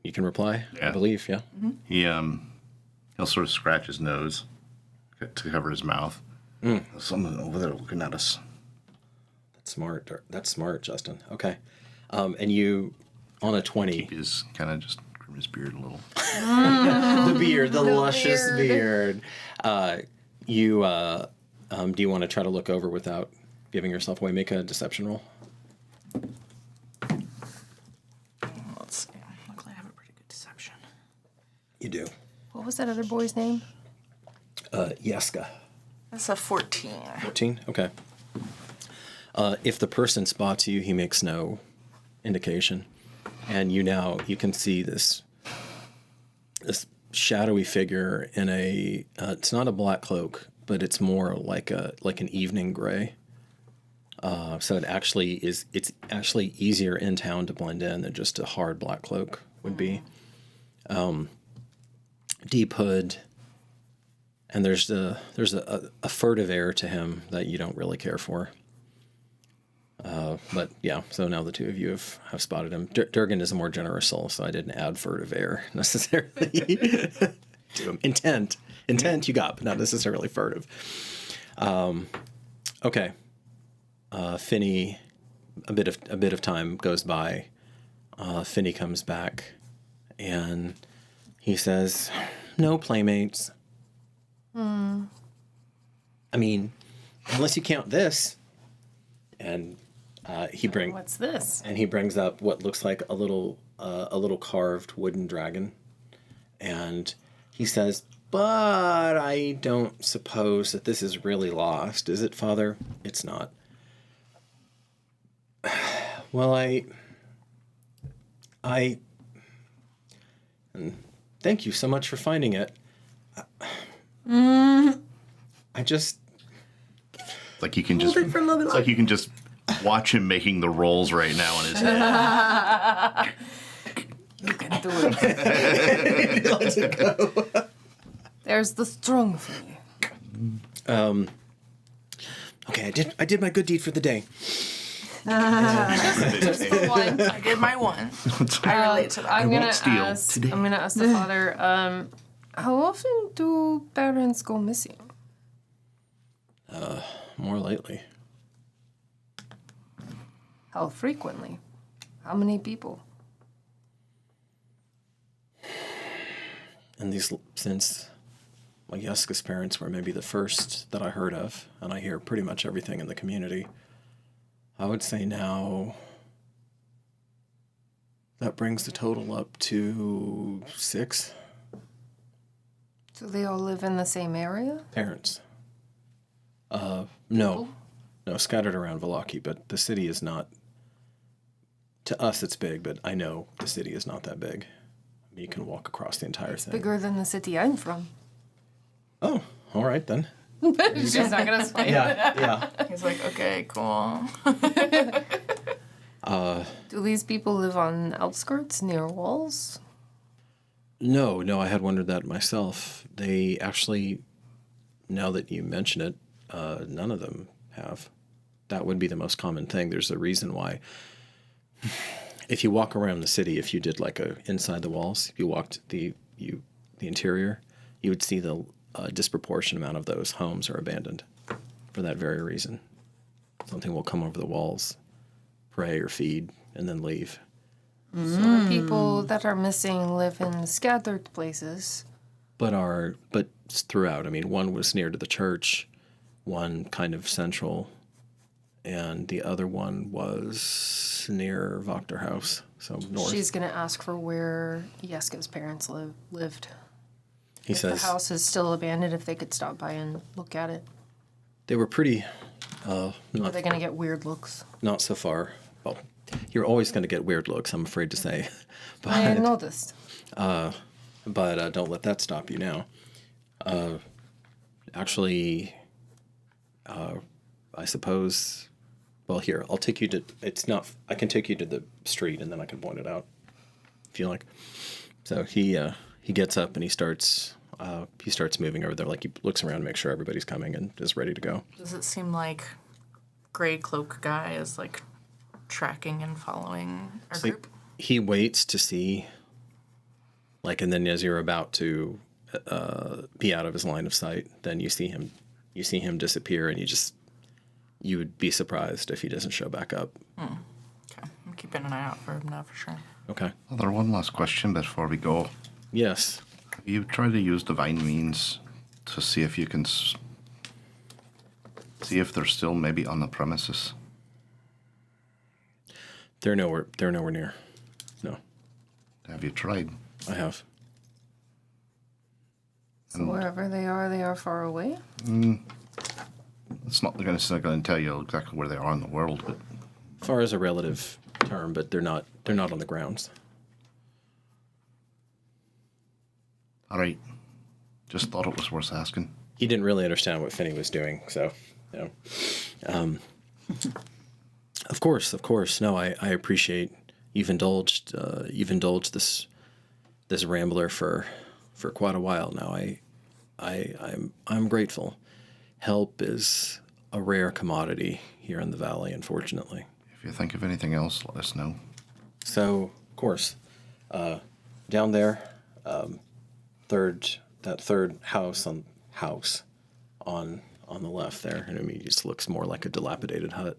You can reply, Yeah. I believe, yeah. Mm-hmm. He'll sort of scratch his nose to cover his mouth. Someone over there looking at us. That's smart, Justin. Okay. And you, on a 20... He's kind of just trim his beard a little. The beard, the luscious beard. Do you want to try to look over without giving yourself away? Make a deception roll. Let's see. Luckily, I have a pretty good deception. You do. What was that other boy's name? Yeska. That's a 14. 14? Okay. If the person spots you, he makes no indication. And you can see this shadowy figure in a, it's not a black cloak, but it's more like an evening gray. So it's actually easier in town to blend in than just a hard black cloak would be. Deep hood, and there's a furtive air to him that you don't really care for. But yeah, so now the two of you have spotted him. Durgan is a more generous soul, so I didn't add furtive air necessarily to him. Intent you got, but not necessarily furtive. Okay. Finny, a bit of time goes by. Finny comes back, and he says, "No playmates." I mean, unless you count this. And What's this? And he brings up what looks like a little carved wooden dragon, and he says, "But I don't suppose that this is really lost, is it, Father?" "It's not." "Well, I and thank you so much for finding it. I just It's like you can just. Hold it for a little bit It's like you can just watch him making the rolls right now in his head. You can do it. There's the strong for you. Okay, I did my good deed for the day. Just the one. I did my one. I relate to that. I'm gonna won't steal ask. today. I'm gonna ask the father. How often do parents go missing? More lately. How frequently? How many people? And since Yeska's parents were maybe the first that I heard of, and I hear pretty much everything in the community, I would say now that brings the total up to 6 Do they all live in the same area? parents. No, scattered around Vallaki, but the city is not. To us, it's big, but I know the city is not that big. I mean, you can walk across the entire thing. Bigger than the city I'm from. Oh, all right then. She's not gonna explain. Yeah. He's like, okay, cool. Do these people live on outskirts near walls? No, I had wondered that myself. They actually, now that you mention it, none of them have. That would be the most common thing. There's a reason why. If you walk around the city, if you did like inside the walls, if you walked the interior, you would see the disproportionate amount of those homes are abandoned for that very reason. Something will come over the walls, pray or feed, and then leave. So the people that are missing live in scattered places. But throughout. I mean, one was near to the church, one kind of central, and the other one was near Wachter House, so north. She's gonna ask for where Yeska's parents lived. He If says the house is still abandoned, if they could stop by and look at it. they were pretty. Are they gonna get weird looks? Not so far. Well, you're always going to get weird looks, I'm afraid to say. I had noticed. But don't let that stop you now. Actually, I suppose. Well, here I'll take you to. It's not. I can take you to the street, and then I can point it out, if you like. So he gets up and he starts moving over there. Like he looks around to make sure everybody's coming and is ready to go. Does it seem like gray cloak guy is like tracking and following our So group? he waits to see. Like, and then as you're about to be out of his line of sight, then you see him disappear, and you would be surprised if he doesn't show back up. Okay, I'm keeping an eye out for him now for sure. Okay. Other one last question before we go. Yes. Have you tried to use divine means to see if you can see if they're still maybe on the premises? They're nowhere near. No, Have you tried? I have. So wherever they are far away? It's not going to tell you exactly where they are in the world, but Far as a relative term, but they're not on the grounds. all right. Just thought it was worth asking. He didn't really understand what Finney was doing, so Of course. No, I appreciate you've indulged this rambler for quite a while now. I'm grateful. Help is a rare commodity here in the valley, unfortunately. If you think of anything else, let us know. So, of course, down there, third house on the left there, and I mean, it just looks more like a dilapidated hut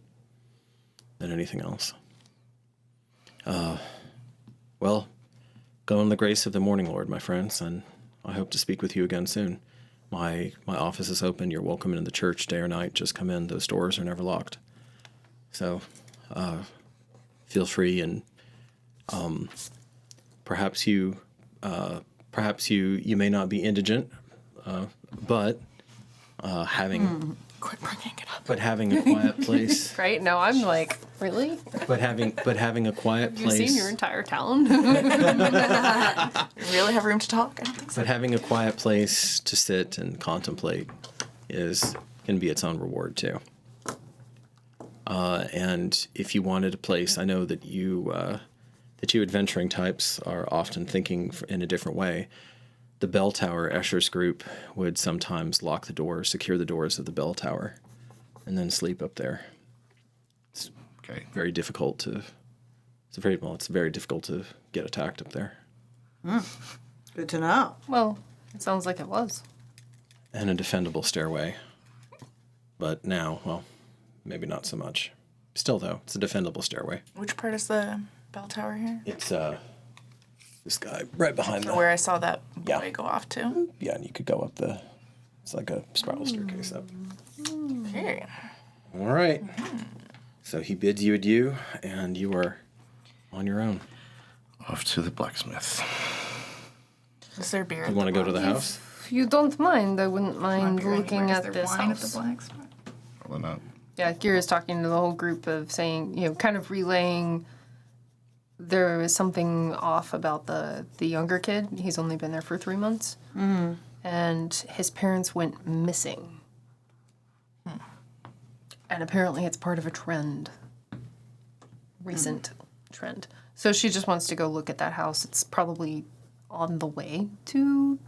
than anything else. Well, go in the grace of the Morning Lord, my friends, and I hope to speak with you again soon. My office is open. You're welcome in the church day or night. Just come in. Those doors are never locked. So, feel free, and perhaps you may not be indigent, but having Quit bringing it up. but having a quiet place. Right? No, I'm like, really? But having a quiet Have you place. seen your entire town? You really have room to talk? I don't think so. But having a quiet place to sit and contemplate can be its own reward too. And if you wanted a place, I know that you adventuring types are often thinking in a different way. The bell tower, Escher's group, would sometimes lock the doors, secure the doors of the bell tower, and then sleep up there. It's very difficult to. It's very difficult to get attacked up there. Good to know. Well, it sounds like it was. And a defendable stairway. But now, well, maybe not so much. Still, though, it's a defendable stairway. Which part is the bell tower here? It's this guy right behind So where I saw that boy Yeah. go off to. Yeah, and you could go up it's like a spiral staircase up. Okay. All right. So he bids you adieu, and you are on your own. Off to the blacksmith. Is there beer? You want to go to the house? If you don't mind, I wouldn't mind looking at this house. Probably not. Yeah, Kira's talking to the whole group of saying, kind of relaying there was something off about the younger kid. He's only been there for 3 months. Mm-hmm. And his parents went missing. And apparently it's part of a trend. Recent trend. So she just wants to go look at that house. It's probably on the way to...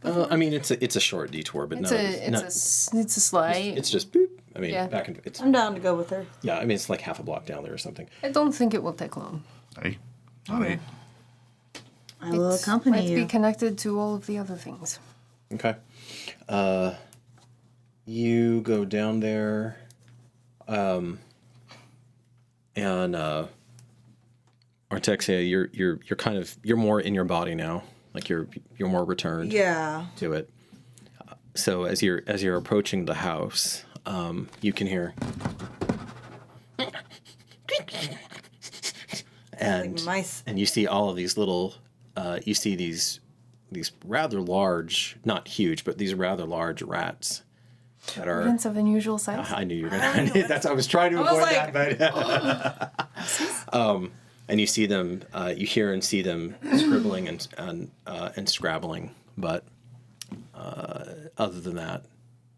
I mean, it's a short detour, but It's no. a sleigh. It's just boop. I mean, Yeah. back in it's I'm down to go with her. yeah. I mean, it's like half a block down there or something. I don't think it will take long. Hey. I will It accompany might you. be connected to all of the other things. Okay. You go down there, and Artexia, you're more in your body now. Like you're more returned Yeah. to it. So as you're approaching the house, you can hear, and Like mice. and you see all of these little, you see these rather large, not huge, but these rather large rats that are. Events of unusual size. I knew you were gonna. That's I was trying to avoid like, that, but. And you see them, you hear and see them scribbling and scrabbling, but other than that,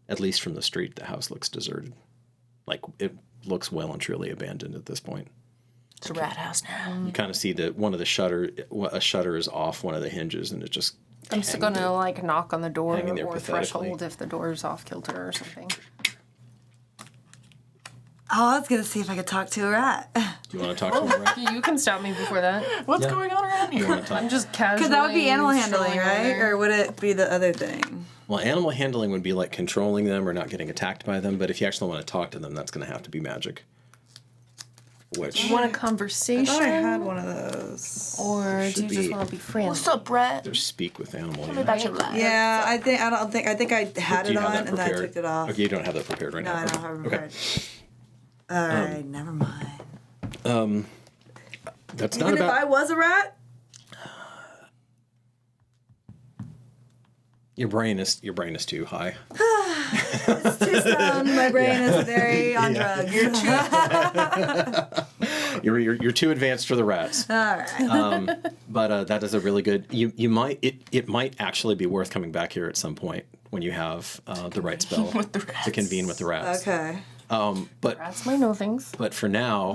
at least from the street, the house looks deserted. Like it looks well and truly abandoned at this point. It's a rat house now. You kind of see that a shutter is off one of the hinges, and it just. I'm just gonna like knock on the door hanging there or pathetically. threshold if the door's off kilter or something. Oh, I was gonna see if I could talk to a rat. Do you want to talk to him, right? You can stop me before that. What's Yeah. going on around You here? want to talk? I'm just casually. Because that would be animal handling, strolling right? over. Or would it be the other thing? Well, animal handling would be like controlling them or not getting attacked by them, but if you actually want to talk to them, that's going to have to be magic. Which You want a I conversation? thought I had one of those. Or do you Should just be- want to be friends? What's up, Brett? there's speak with animal. Tell me about your life. Yeah, I think I had Do it you on have that and then I prepared? took it off. Okay, you don't have that prepared right No, now. I don't have it Okay. prepared. All right, never mind. That's not Even if I about was a rat? your brain is too high. It's too stoned. My brain is very on drugs. You're too advanced for the rats. All right. But that is a really good. You might it might actually be worth coming back here at some point when you have the right spell With the rats. to convene with the rats. Okay. But Rats might know things. But for now,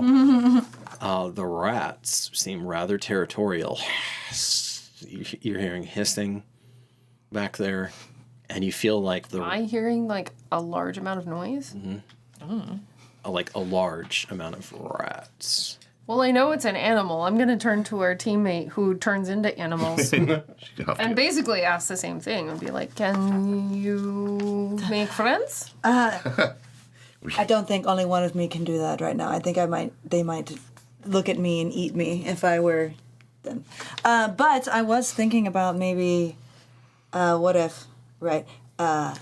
the rats seem rather territorial. You're hearing hissing back there, and you feel like Am I hearing like a large amount of noise? like a large amount of rats. Well, I know it's an animal. I'm gonna turn to our teammate who turns into animals and basically ask the same thing and be like, "Can you make friends?" I don't think only one of me can do that right now. I think they might look at me and eat me if I were them. But I was thinking about maybe, what if, right? Hold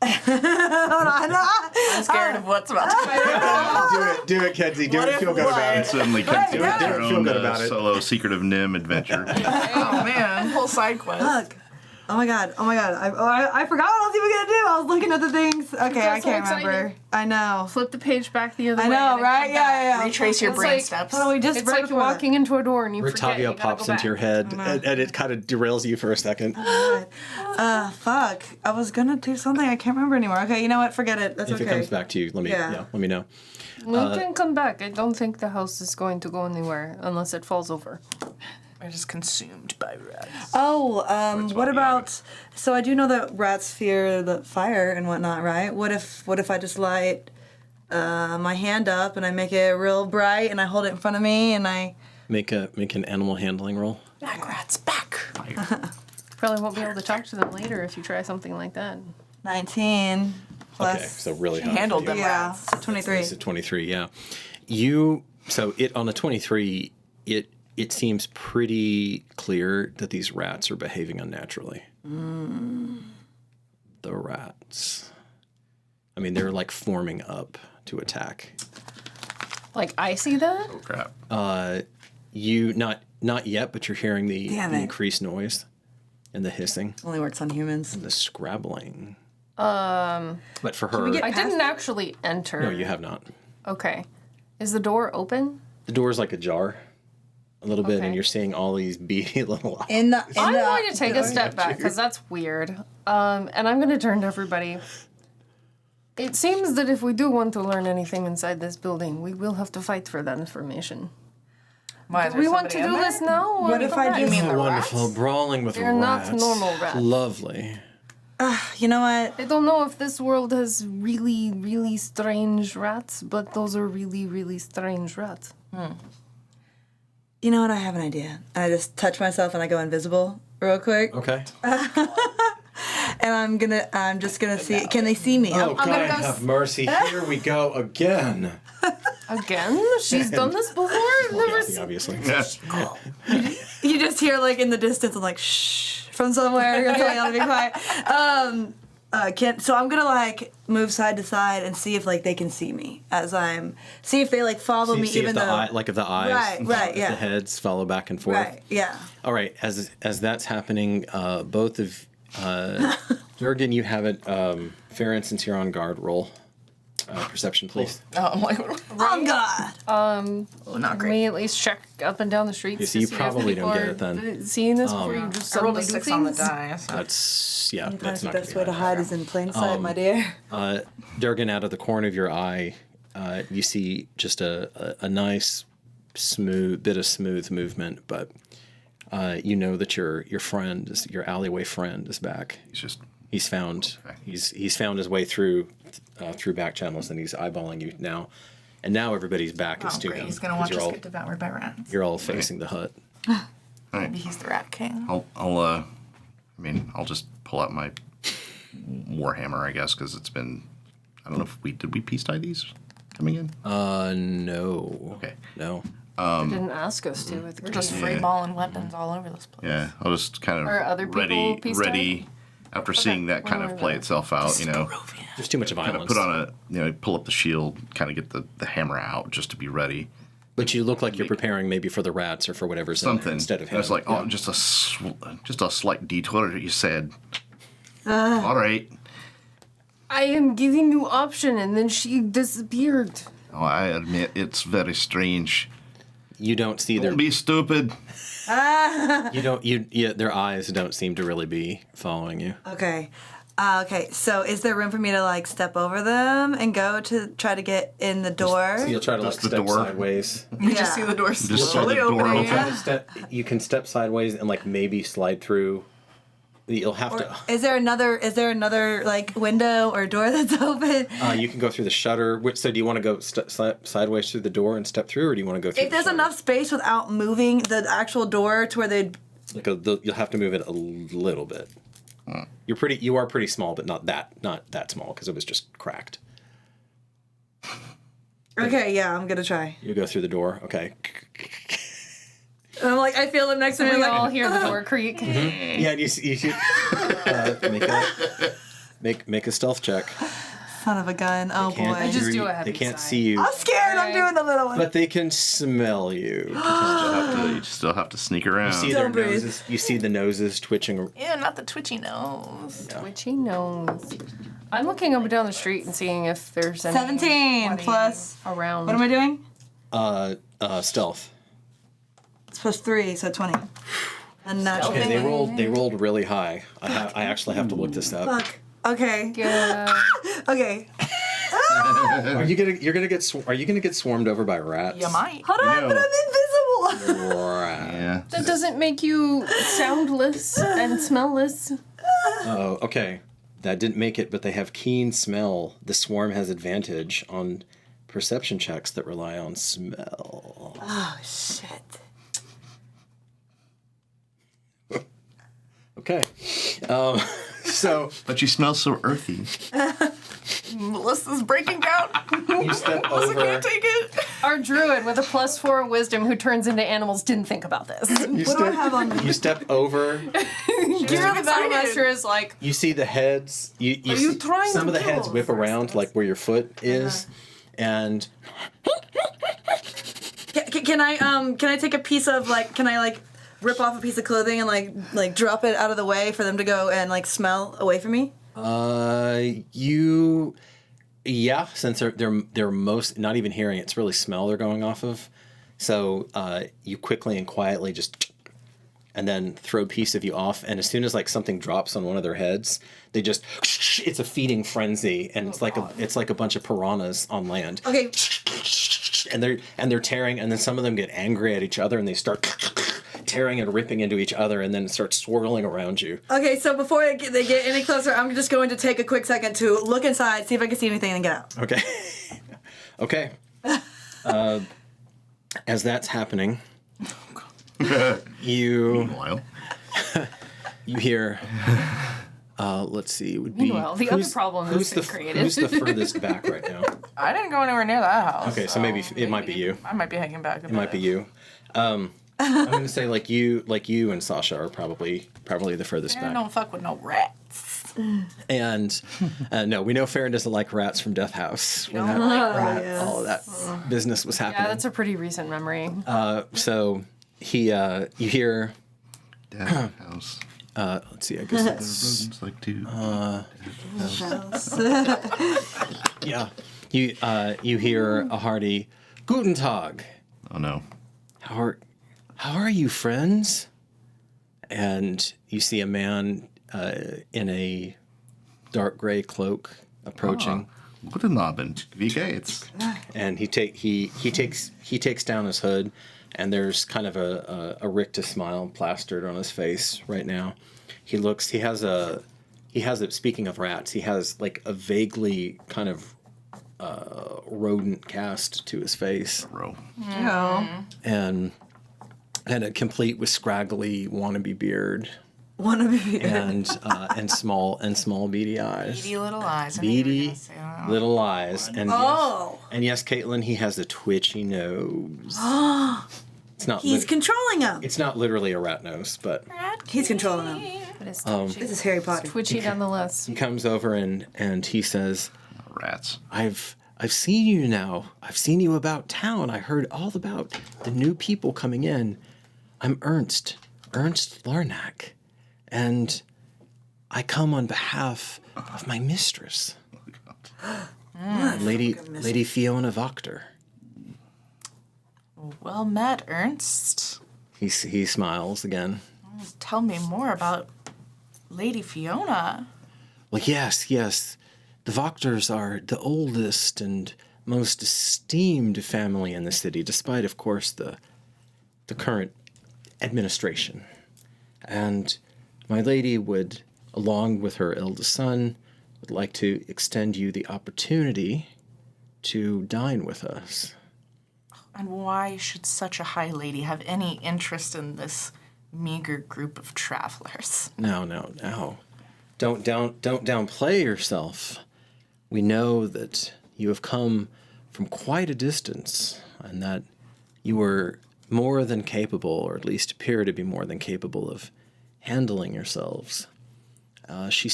on. I'm scared of what's about to happen. Do it, Kenzie. Do What it. if Feel good about what? it. Suddenly continue yeah. their Feel own good about it. solo Secret of Nim adventure. Oh man, whole side quest. Look, Oh my god. I forgot what I was even gonna do. I was looking at the things. Okay, I so can't excited. remember. I know. Flip the page back the other I way. know, and then right? come Yeah, back. yeah, yeah. Retrace your It's brain like- steps. Hold on, we just It's right like you're before walking into a door and you forget. You Rictavia gotta pops go into your back. head, and it kind of derails you for a second. that. Fuck. I was gonna do something. I can't remember anymore. Okay, you know what? Forget it. That's If okay. it comes back to you, let me know. We can come back. I don't think the house is going to go anywhere unless it falls over. Are just consumed by rats. Oh, what about? So I do know that rats fear the fire and whatnot, right? What if I just light my hand up and I make it real bright and I hold it in front of me and I Make an animal handling roll. Back rats, back. Probably won't be able to talk to them later if you try something like that. 19 plus. Okay, so really high. Handled for you. them. Yeah, so 23. It's a 23, yeah. On a 23, it seems pretty clear that these rats are behaving unnaturally. The rats. I mean, they're like forming up to attack. Like I see that? Oh crap. You not yet, but you're hearing the Damn it. increased noise and the hissing, Only works on humans. the scrabbling. But for her, get- I Past didn't it? actually enter. no, you have not. Okay. Is the door open? The door's like ajar, a little bit, Okay. and you're seeing all these beady little eyes. In the I'm going to take a step back because that's weird. And I'm going to turn to everybody. It seems that if we do want to learn anything inside this building, we will have to fight for that information. Why, is there We want to somebody do in this there? now? What if I You just- mean the Wonderful, rats? brawling with They're rats. not normal rats. Lovely. You know what? I don't know if this world has really, really strange rats, but those are really, really strange rats. You know what? I have an idea. And I just touch myself and I go invisible real quick. Okay. And I'm just gonna see. Can they see me? Oh, I'm God, gonna go. have mercy. Here we go again. Again? She's done this before? I've never Kathy, seen. obviously. You just hear like in the distance, I'm like shh from somewhere. You're telling y'all to be quiet. So I'm gonna like move side to side and see if like they can see me as see if they like follow me See even if the though. if the eyes, Right, if yeah. the heads follow back and forth. Right. Yeah. All right. As that's happening, both of Durgan, you have it. Farron, since you're on guard, roll perception, please. Oh, I'm like, On God. oh, not Can great. we at least check up and down the streets? You see, to you see if probably don't people get are it then. Seeing this before you just I rolled a suddenly do 6 on the things? die. So. That's Sometimes that's the not best gonna way be to bad. hide is in plain sight, my dear. Durgan, out of the corner of your eye, you see just a nice, smooth movement, but you know that your friend, your alleyway friend, is back. He's found his way through back channels, and he's eyeballing you now. And now everybody's back is Oh, to great. him. He's going to 'cause watch us get devoured by rats. You're all facing the hut. Maybe he's the rat king. I'll just pull out my warhammer, I guess, because it's been. I don't know if did we peace tie these coming in? No. Okay. No. They didn't ask us to. I think We're just free balling weapons all over this place. Yeah, I'll just kind of Are other people peace tied? ready. After seeing that kind of play itself out, There's too much kind of violence. put on pull up the shield, kind of get the hammer out just to be ready. But you look like you're preparing maybe for the rats or for whatever's in there Something instead of him. It's like, Yeah. oh, just a slight detour that you said. All right. I am giving you option, and then she disappeared. Oh, I admit it's very strange. You don't see their Don't be stupid. their eyes don't seem to really be following you. Okay. Okay. So is there room for me to like step over them and go to try to get in the door? So you'll try to like Just the step door. sideways. You just see the door Just saw slowly the door opening. open. You can step sideways and like maybe slide through. You'll have to. Is there another like window or door that's open? You can go through the shutter. So do you want to go sideways through the door and step through, or do you want to go through? If there's enough space without moving the actual door to where they'd. you'll have to move it a little bit. You are pretty small, but not that small because it was just cracked. Okay, yeah, I'm gonna try. You go through the door. Okay. And I'm like, I feel them next to me. We Like, all hear the door creak. Yeah, and you should make a stealth check. Son of a gun. Oh boy. I just do a heavy They can't sigh. see you, I'm scared. I'm doing the little one. but they can smell you. You still have to sneak around. See their Don't breathe. noses. You see the noses twitching. Ew, not the twitchy nose. Twitchy nose. I'm looking up and down the street and seeing if there's any 17 plus. around. What am I doing? Stealth. It's plus 3, so 20. And natural. Okay, they rolled really high. I actually have to look this up. Fuck. Okay. Yeah. Okay. Are you gonna get swarmed over by rats? You might. Hold on, No. but I'm invisible. Right. Yeah. That doesn't make you soundless and smellless. Oh, okay. That didn't make it, but they have keen smell. The swarm has advantage on perception checks that rely on smell. Oh shit. Okay. So But you smell so earthy. Melissa's breaking down. you step Melissa over. can't take it. Our druid with a +4 wisdom who turns into animals didn't think about this. What do I have on me? You step over. You're the battle master is like, You see the heads. You Are see you trying some to of the kill heads us whip first? around, like where your foot is, and Can I take a piece of can I rip off a piece of clothing and like drop it out of the way for them to go and like smell away from me? since they're most not even hearing, it's really smell they're going off of. So you quickly and quietly just and then throw a piece of you off, and as soon as like something drops on one of their heads, they just it's a feeding frenzy, and it's like a bunch of piranhas on land. Okay. And they're tearing, and then some of them get angry at each other and they start tearing and ripping into each other, and then start swirling around you. Okay, so before they get any closer, I'm just going to take a quick second to look inside, see if I can see anything, and get out. Okay. Okay. As that's happening, you Meanwhile. hear. Let's see. It would be. Meanwhile, the other problem who's that's the been created. Who's the furthest back right now? I didn't go anywhere near that house. Okay, so maybe it might be you. I might be hanging back. It might be you. I'm gonna say like you and Sasha are probably the furthest I back. don't fuck with no rats. And no, we know Farron doesn't like rats from Death House. When that, yes. all of that business was happening. Yeah, that's a pretty recent memory. So he, you hear. Death house. Let's see. I guess it's Rodents like to. yeah. You hear a hearty Guten Tag. Oh no. How are you, friends? And you see a man in a dark gray cloak approaching, Guten Abend. Wie geht's? and he takes down his hood, and there's kind of a rictus smile plastered on his face right now. Speaking of rats, he has like a vaguely kind of rodent cast to his face, Row. and a complete with scraggly wannabe beard Wanna be and small beady eyes. Beady little eyes. I knew you were Beady gonna say that. little eyes, and Oh. yes, Caitlin, he has a twitchy nose. It's not. He's controlling him. It's not literally a rat nose, but He's controlling him. But it's This is Harry Potter. twitchy nonetheless. he comes over and he says, Rats. I've seen you now. I've seen you about town. I heard all about the new people coming in. I'm Ernst Larnack, and I come on behalf of my mistress, Lady Fiona Voctor. Well met, Ernst. He smiles again. Tell me more about Lady Fiona. Well, yes. The Voctors are the oldest and most esteemed family in the city, despite, of course, the current administration. And my lady would, along with her eldest son, would like to extend you the opportunity to dine with us. And why should such a high lady have any interest in this meager group of travelers? No. Don't downplay yourself. We know that you have come from quite a distance, and that you were more than capable, or at least appear to be more than capable, of handling yourselves. She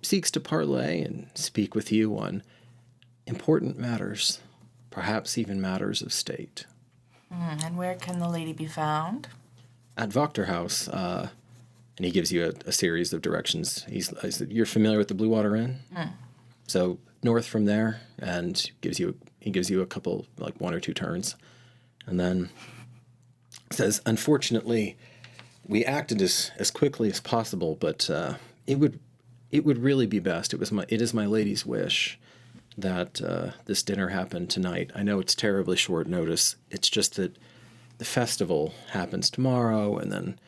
seeks to parlay and speak with you on important matters, perhaps even matters of state. And where can the lady be found? At Voctor House, and he gives you a series of directions. He said, you're familiar with the Blue Water Inn? So north from there, and he gives you a couple, like 1 or 2 turns. And then says, unfortunately, we acted as quickly as possible, but it would really be best. It is my lady's wish that this dinner happened tonight. I know it's terribly short notice. It's just that the festival happens tomorrow, and then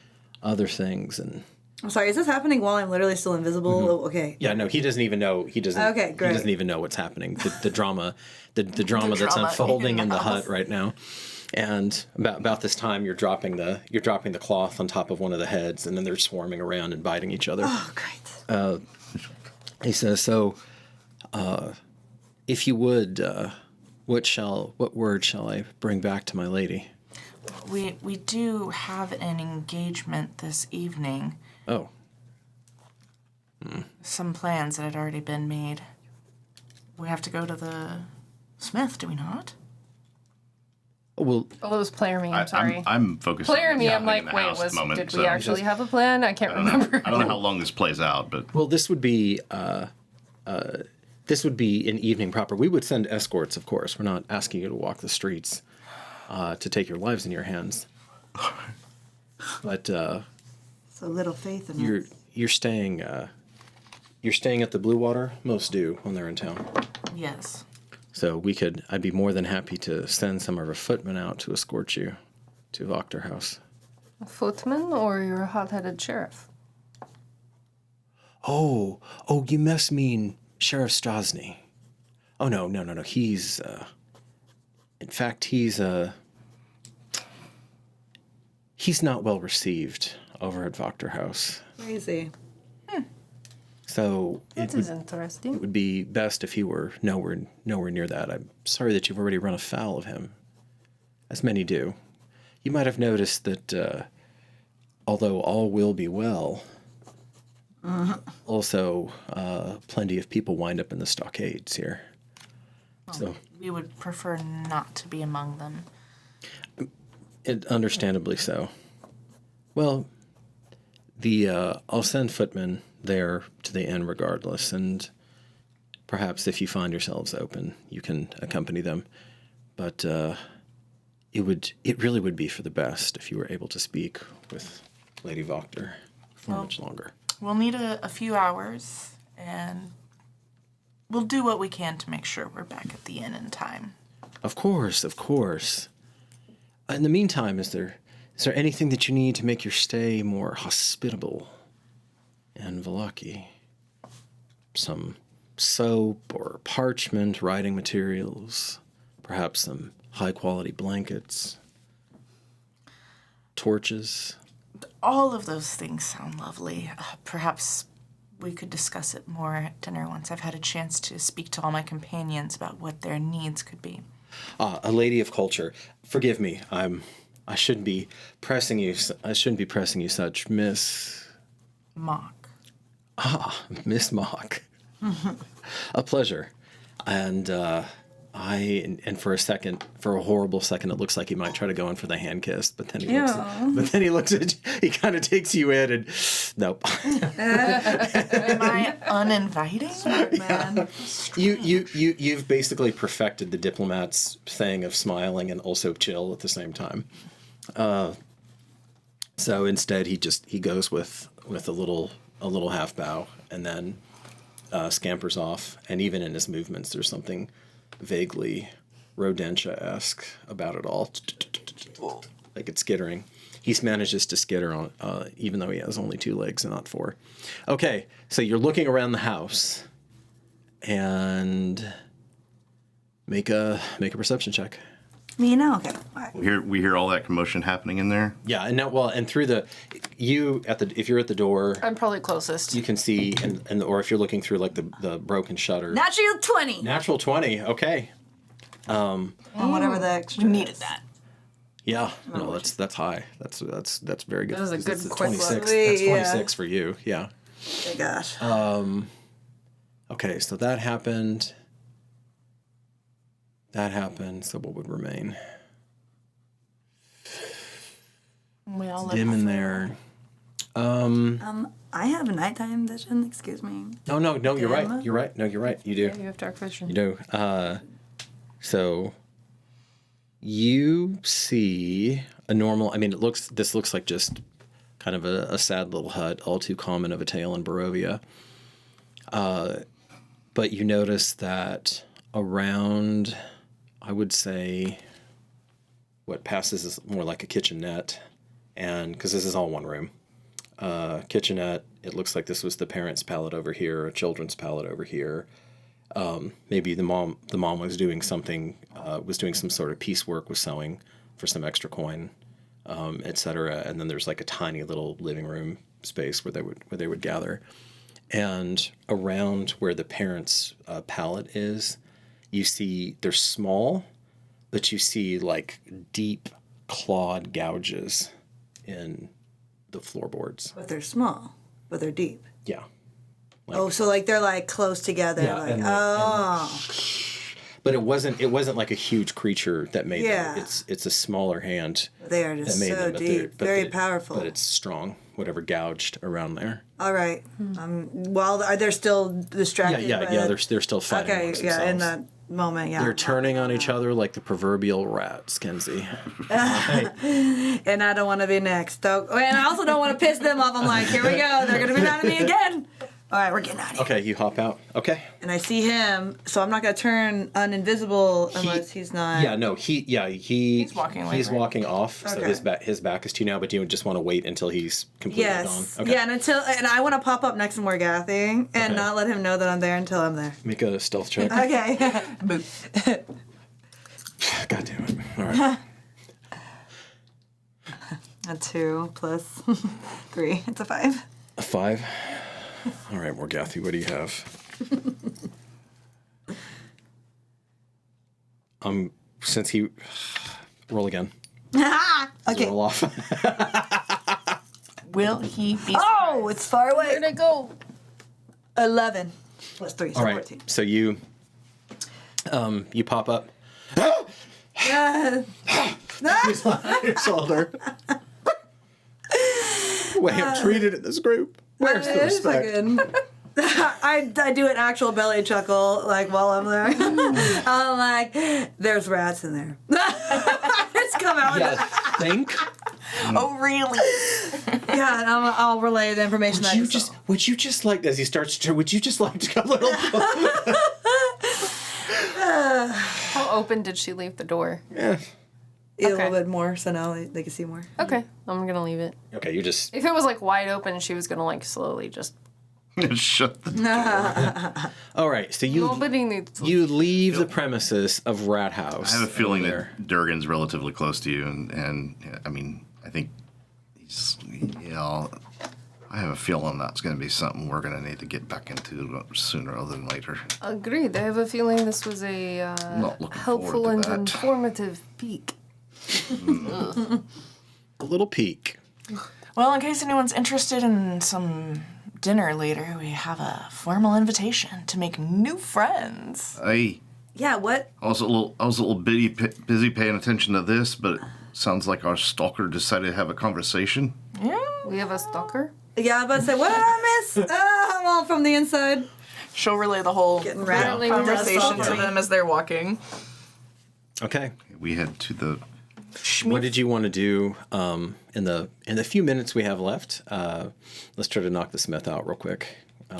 other things. And I'm sorry, is this happening while I'm literally still invisible? Mm-hmm. Oh, okay. yeah, no, he doesn't even know. Okay, great. He doesn't even know what's happening. The drama, the drama that's unfolding in the hut right now. And about this time, you're dropping the cloth on top of one of the heads, and then they're swarming around and biting each other. Oh, great. He says, "So, if you would, what word shall I bring back to my lady?" We do have an engagement this evening. Oh. Some plans that had already been made. We have to go to the smith, do we not? Well, Oh, it was player me. I'm sorry. I'm focused player on me. what's I'm like, happening in the wait, house at the moment, did so we actually have a plan? I can't remember. I don't know how long this plays out, but well, this would be an evening proper. We would send escorts, of course. We're not asking you to walk the streets to take your lives in your hands. But So little faith in it. you're staying at the Blue Water. Most do when they're in town. Yes. So I'd be more than happy to send some of our footmen out to escort you to Voctor House. A footman or your hot-headed sheriff? Oh, you must mean Sheriff Strahd. Oh, no. He's, in fact, he's not well received over at Voctor House. Crazy. So That is interesting. it would be best if he were nowhere near that. I'm sorry that you've already run afoul of him, as many do. You might have noticed that, although all will be well, also plenty of people wind up in the stockades here. So We would prefer not to be among them. understandably so. Well, I'll send footmen there to the inn regardless, and perhaps if you find yourselves open, you can accompany them. But it really would be for the best if you were able to speak with Lady Voctor for much longer. We'll need a few hours, and we'll do what we can to make sure we're back at the inn in time. Of course. In the meantime, is there anything that you need to make your stay more hospitable in Vallaki? Some soap or parchment, writing materials, perhaps some high-quality blankets, torches. All of those things sound lovely. Perhaps we could discuss it more at dinner once I've had a chance to speak to all my companions about what their needs could be. A lady of culture. Forgive me. I shouldn't be pressing you. I shouldn't be pressing you such, Miss. Mock. Miss Mock. A pleasure. And for a horrible second, it looks like he might try to go in for the hand kiss, but then he looks at he kind of takes you in and nope. Am I uninviting? Man. You've basically perfected the diplomat's thing of smiling and also chill at the same time. So instead, he goes with a little half bow and then scampers off. And even in his movements, there's something vaguely Rodentia-esque about it all, like it's skittering. He manages to skitter on, even though he has only 2 legs and not 4. Okay, so you're looking around the house, and make a perception check. Me now? Okay. All right. we hear all that commotion happening in there. Yeah, and now, and through if you're at the door, I'm probably closest. you can see, or if you're looking through like the broken shutter. Natural 20. Natural 20. Okay. Or whatever the extra We needed is. that. Yeah. No, that's high. That's very good. That was a good That's quick 26. one. That's Yeah. 26 for you. Yeah. Oh gosh. Okay, so that happened. That happened. So what would remain? We all Dim in there. I have a nighttime vision. Excuse me. No, you're right. Dim? You're right. No, you're right. You do. Yeah, you have dark vision. You do. So you see a normal. I mean, this looks like just kind of a sad little hut, all too common of a tale in Barovia. But you notice that around, I would say, what passes is more like a kitchenette, and because this is all one room. Kitchenette, it looks like this was the parents' pallet over here, a children's pallet over here. Maybe the mom was doing something, was doing some sort of piecework, was sewing for some extra coin, etc. And then there's like a tiny little living room space where they would gather. And around where the parents' pallet is, you see they're small, but you see like deep clawed gouges in the floorboards. But they're small, but they're deep. Yeah. So like they're like close together. Yeah, like, and but it wasn't like a huge creature that made Yeah. them. It's a smaller hand they are just that made so them. deep, very powerful. But it's strong. Whatever gouged around there. All right. Well, are they still distracted? Yeah. They're still fighting. Okay. amongst Yeah. In themselves. that moment. Yeah. They're turning on each other like the proverbial rats, Kenzie. And I don't want to be next. And I also don't want to piss them off. I'm like, here we go. They're gonna be mad at me again. All right, we're getting out of here. Okay, you hop out. Okay. And I see him, so I'm not gonna turn uninvisible unless he's not. Yeah, no, he's walking away, He's right? walking off, so Okay. his back is to you now. But you just want to wait until he's completely Yes. gone. Okay. Yeah, and I want to pop up next to Morgathi and Okay. not let him know that I'm there until I'm there. Make a stealth check. Okay. God damn it! All right. A 2 plus 3. It's a 5. A 5. All right, Morgathi, what do you have? Since he roll again. Okay. Roll off. Will he be? Oh, it's far away. Where'd it go? 11 plus 3, so All right. 14. So you pop up. He's on your shoulder. Way I'm treated in this group. Where's the It's respect? fucking- I do an actual belly chuckle like while I'm there. I'm like, there's rats in there. It's come out. Yeah, think. Oh, really? Yeah, and I'll relay the information that I saw. Would you just like, as he starts to, would you just like to go a little? How open did she leave the door? Yeah. A Okay. little bit more, so now they can see more. Okay, I'm gonna leave it. Okay, you just. If it was like wide open, she was gonna like slowly just. Shut the door. All right, so Nobody needs to. you leave the premises of Rat House. I have a feeling there. that Durgan's relatively close to you, and I mean, I think he's, I have a feeling that's going to be something we're going to need to get back into sooner rather than later. Agreed. I have a feeling this was a Not looking helpful forward and to that. informative peek. A little peek. Well, in case anyone's interested in some dinner later, we have a formal invitation to make new friends. Yeah, what? I was a little busy paying attention to this, but it sounds like our stalker decided to have a conversation. Yeah. We have a stalker. Yeah, I'm about to say, what did I miss? I'm all from the inside. She'll relay the whole Getting Apparently rattled. we're conversation to stalking. them as they're walking. Okay. We head to the. What did you want to do in the few minutes we have left? Let's try to knock the Smith out real quick,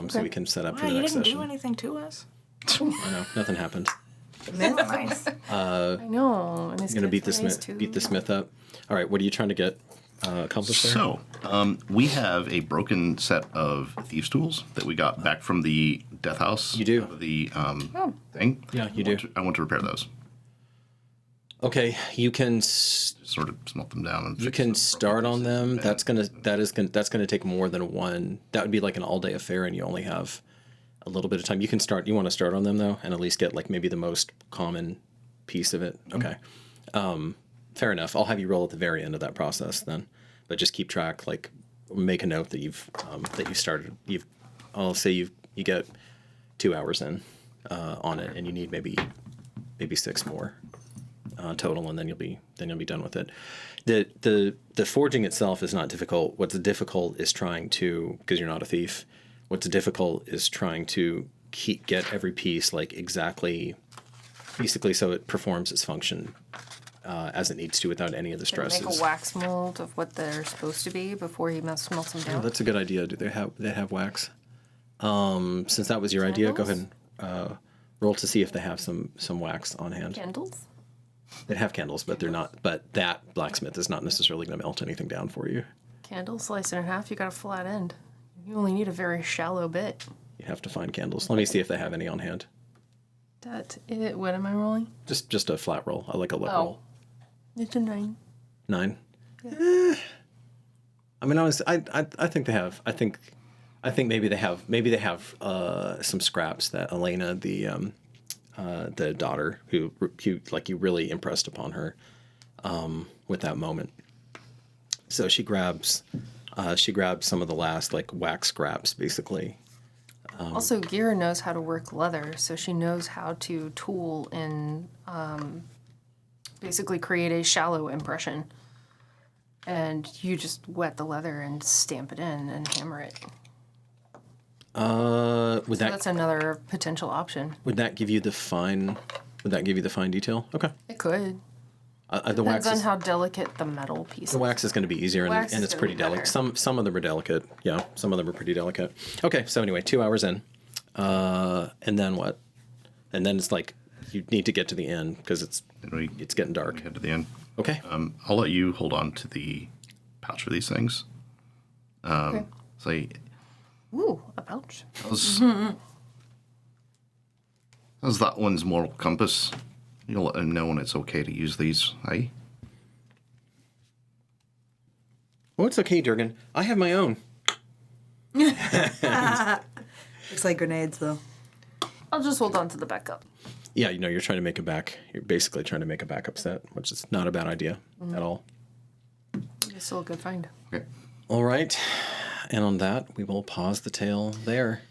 so we can set up for Why, the you next didn't session. do anything to us? I know nothing happened. Nice. I know. And Gonna beat the Smith up. All right, what are you trying to get accomplished there? So, we have a broken set of thieves' tools that we got back from the death house. You do? The thing. Yeah, you do. I want to repair those. Okay, you can Sort of smelt them down. And you fix can them. start on them. That's gonna take more than one. That would be like an all day affair, and you only have a little bit of time. You can start. You want to start on them though, and at least get like maybe the most common piece of it. Okay, fair enough. I'll have you roll at the very end of that process then, but just keep track. Like make a note that that you started. I'll say you get 2 hours in on it, and you need maybe 6 more total, and then you'll be done with it. The forging itself is not difficult. What's difficult is trying to, because you're not a thief. What's difficult is trying to get every piece like exactly, basically, so it performs its function as it needs to without any of the stresses. Make a wax mold of what they're supposed to be before he melts them down. Oh, that's a good idea. Do they have wax? Since that was your idea, go ahead and roll to see if they have some wax on hand. Candles? They have candles, but they're not. But that blacksmith is not necessarily going to melt anything down for you. Candle, slice it in half. You got a flat end. You only need a very shallow bit. You have to find candles. Let me see if they have any on hand. What am I rolling? Just a flat roll. I like a lip roll. It's a 9. 9. Yeah. I mean, honestly, I think they have. I think maybe they have. Maybe they have some scraps that Elena, the daughter, who you really impressed upon her with that moment. So she grabs some of the last like wax scraps, basically. Also, Gira knows how to work leather, so she knows how to tool and basically create a shallow impression. And you just wet the leather and stamp it in and hammer it. That's another potential option. Would that give you the fine? Would that give you the fine detail? Okay. It could. The wax Depends on is, how delicate the metal piece is. the wax is going to be easier, and it's pretty delicate. better. Some of them are delicate. Yeah, some of them are pretty delicate. Okay, so anyway, 2 hours in, and then what? And then it's like you need to get to the end because it's getting dark. Head to the end. Okay. I'll let you hold on to the pouch for these things. Okay. Say, Ooh, a pouch. how's that one's moral compass? You'll let him know when it's okay to use these, eh? Oh, it's okay, Durgan. I have my own. Looks like grenades, though. I'll just hold on to the backup. Yeah, you're trying to make you're basically trying to make a backup set, which is not a bad idea at all. It's still a good find. Okay. All right. And on that, we will pause the tale there.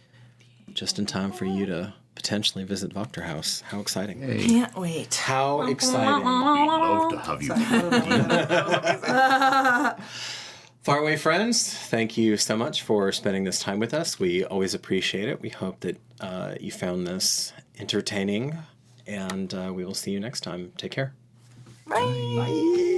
Just in time for you to potentially visit Voctor House. How exciting. Hey, Can't wait. How exciting. we'd love to have you. Faraway friends, thank you so much for spending this time with us. We always appreciate it. We hope that you found this entertaining, and we will see you next time. Take care. Bye. Bye.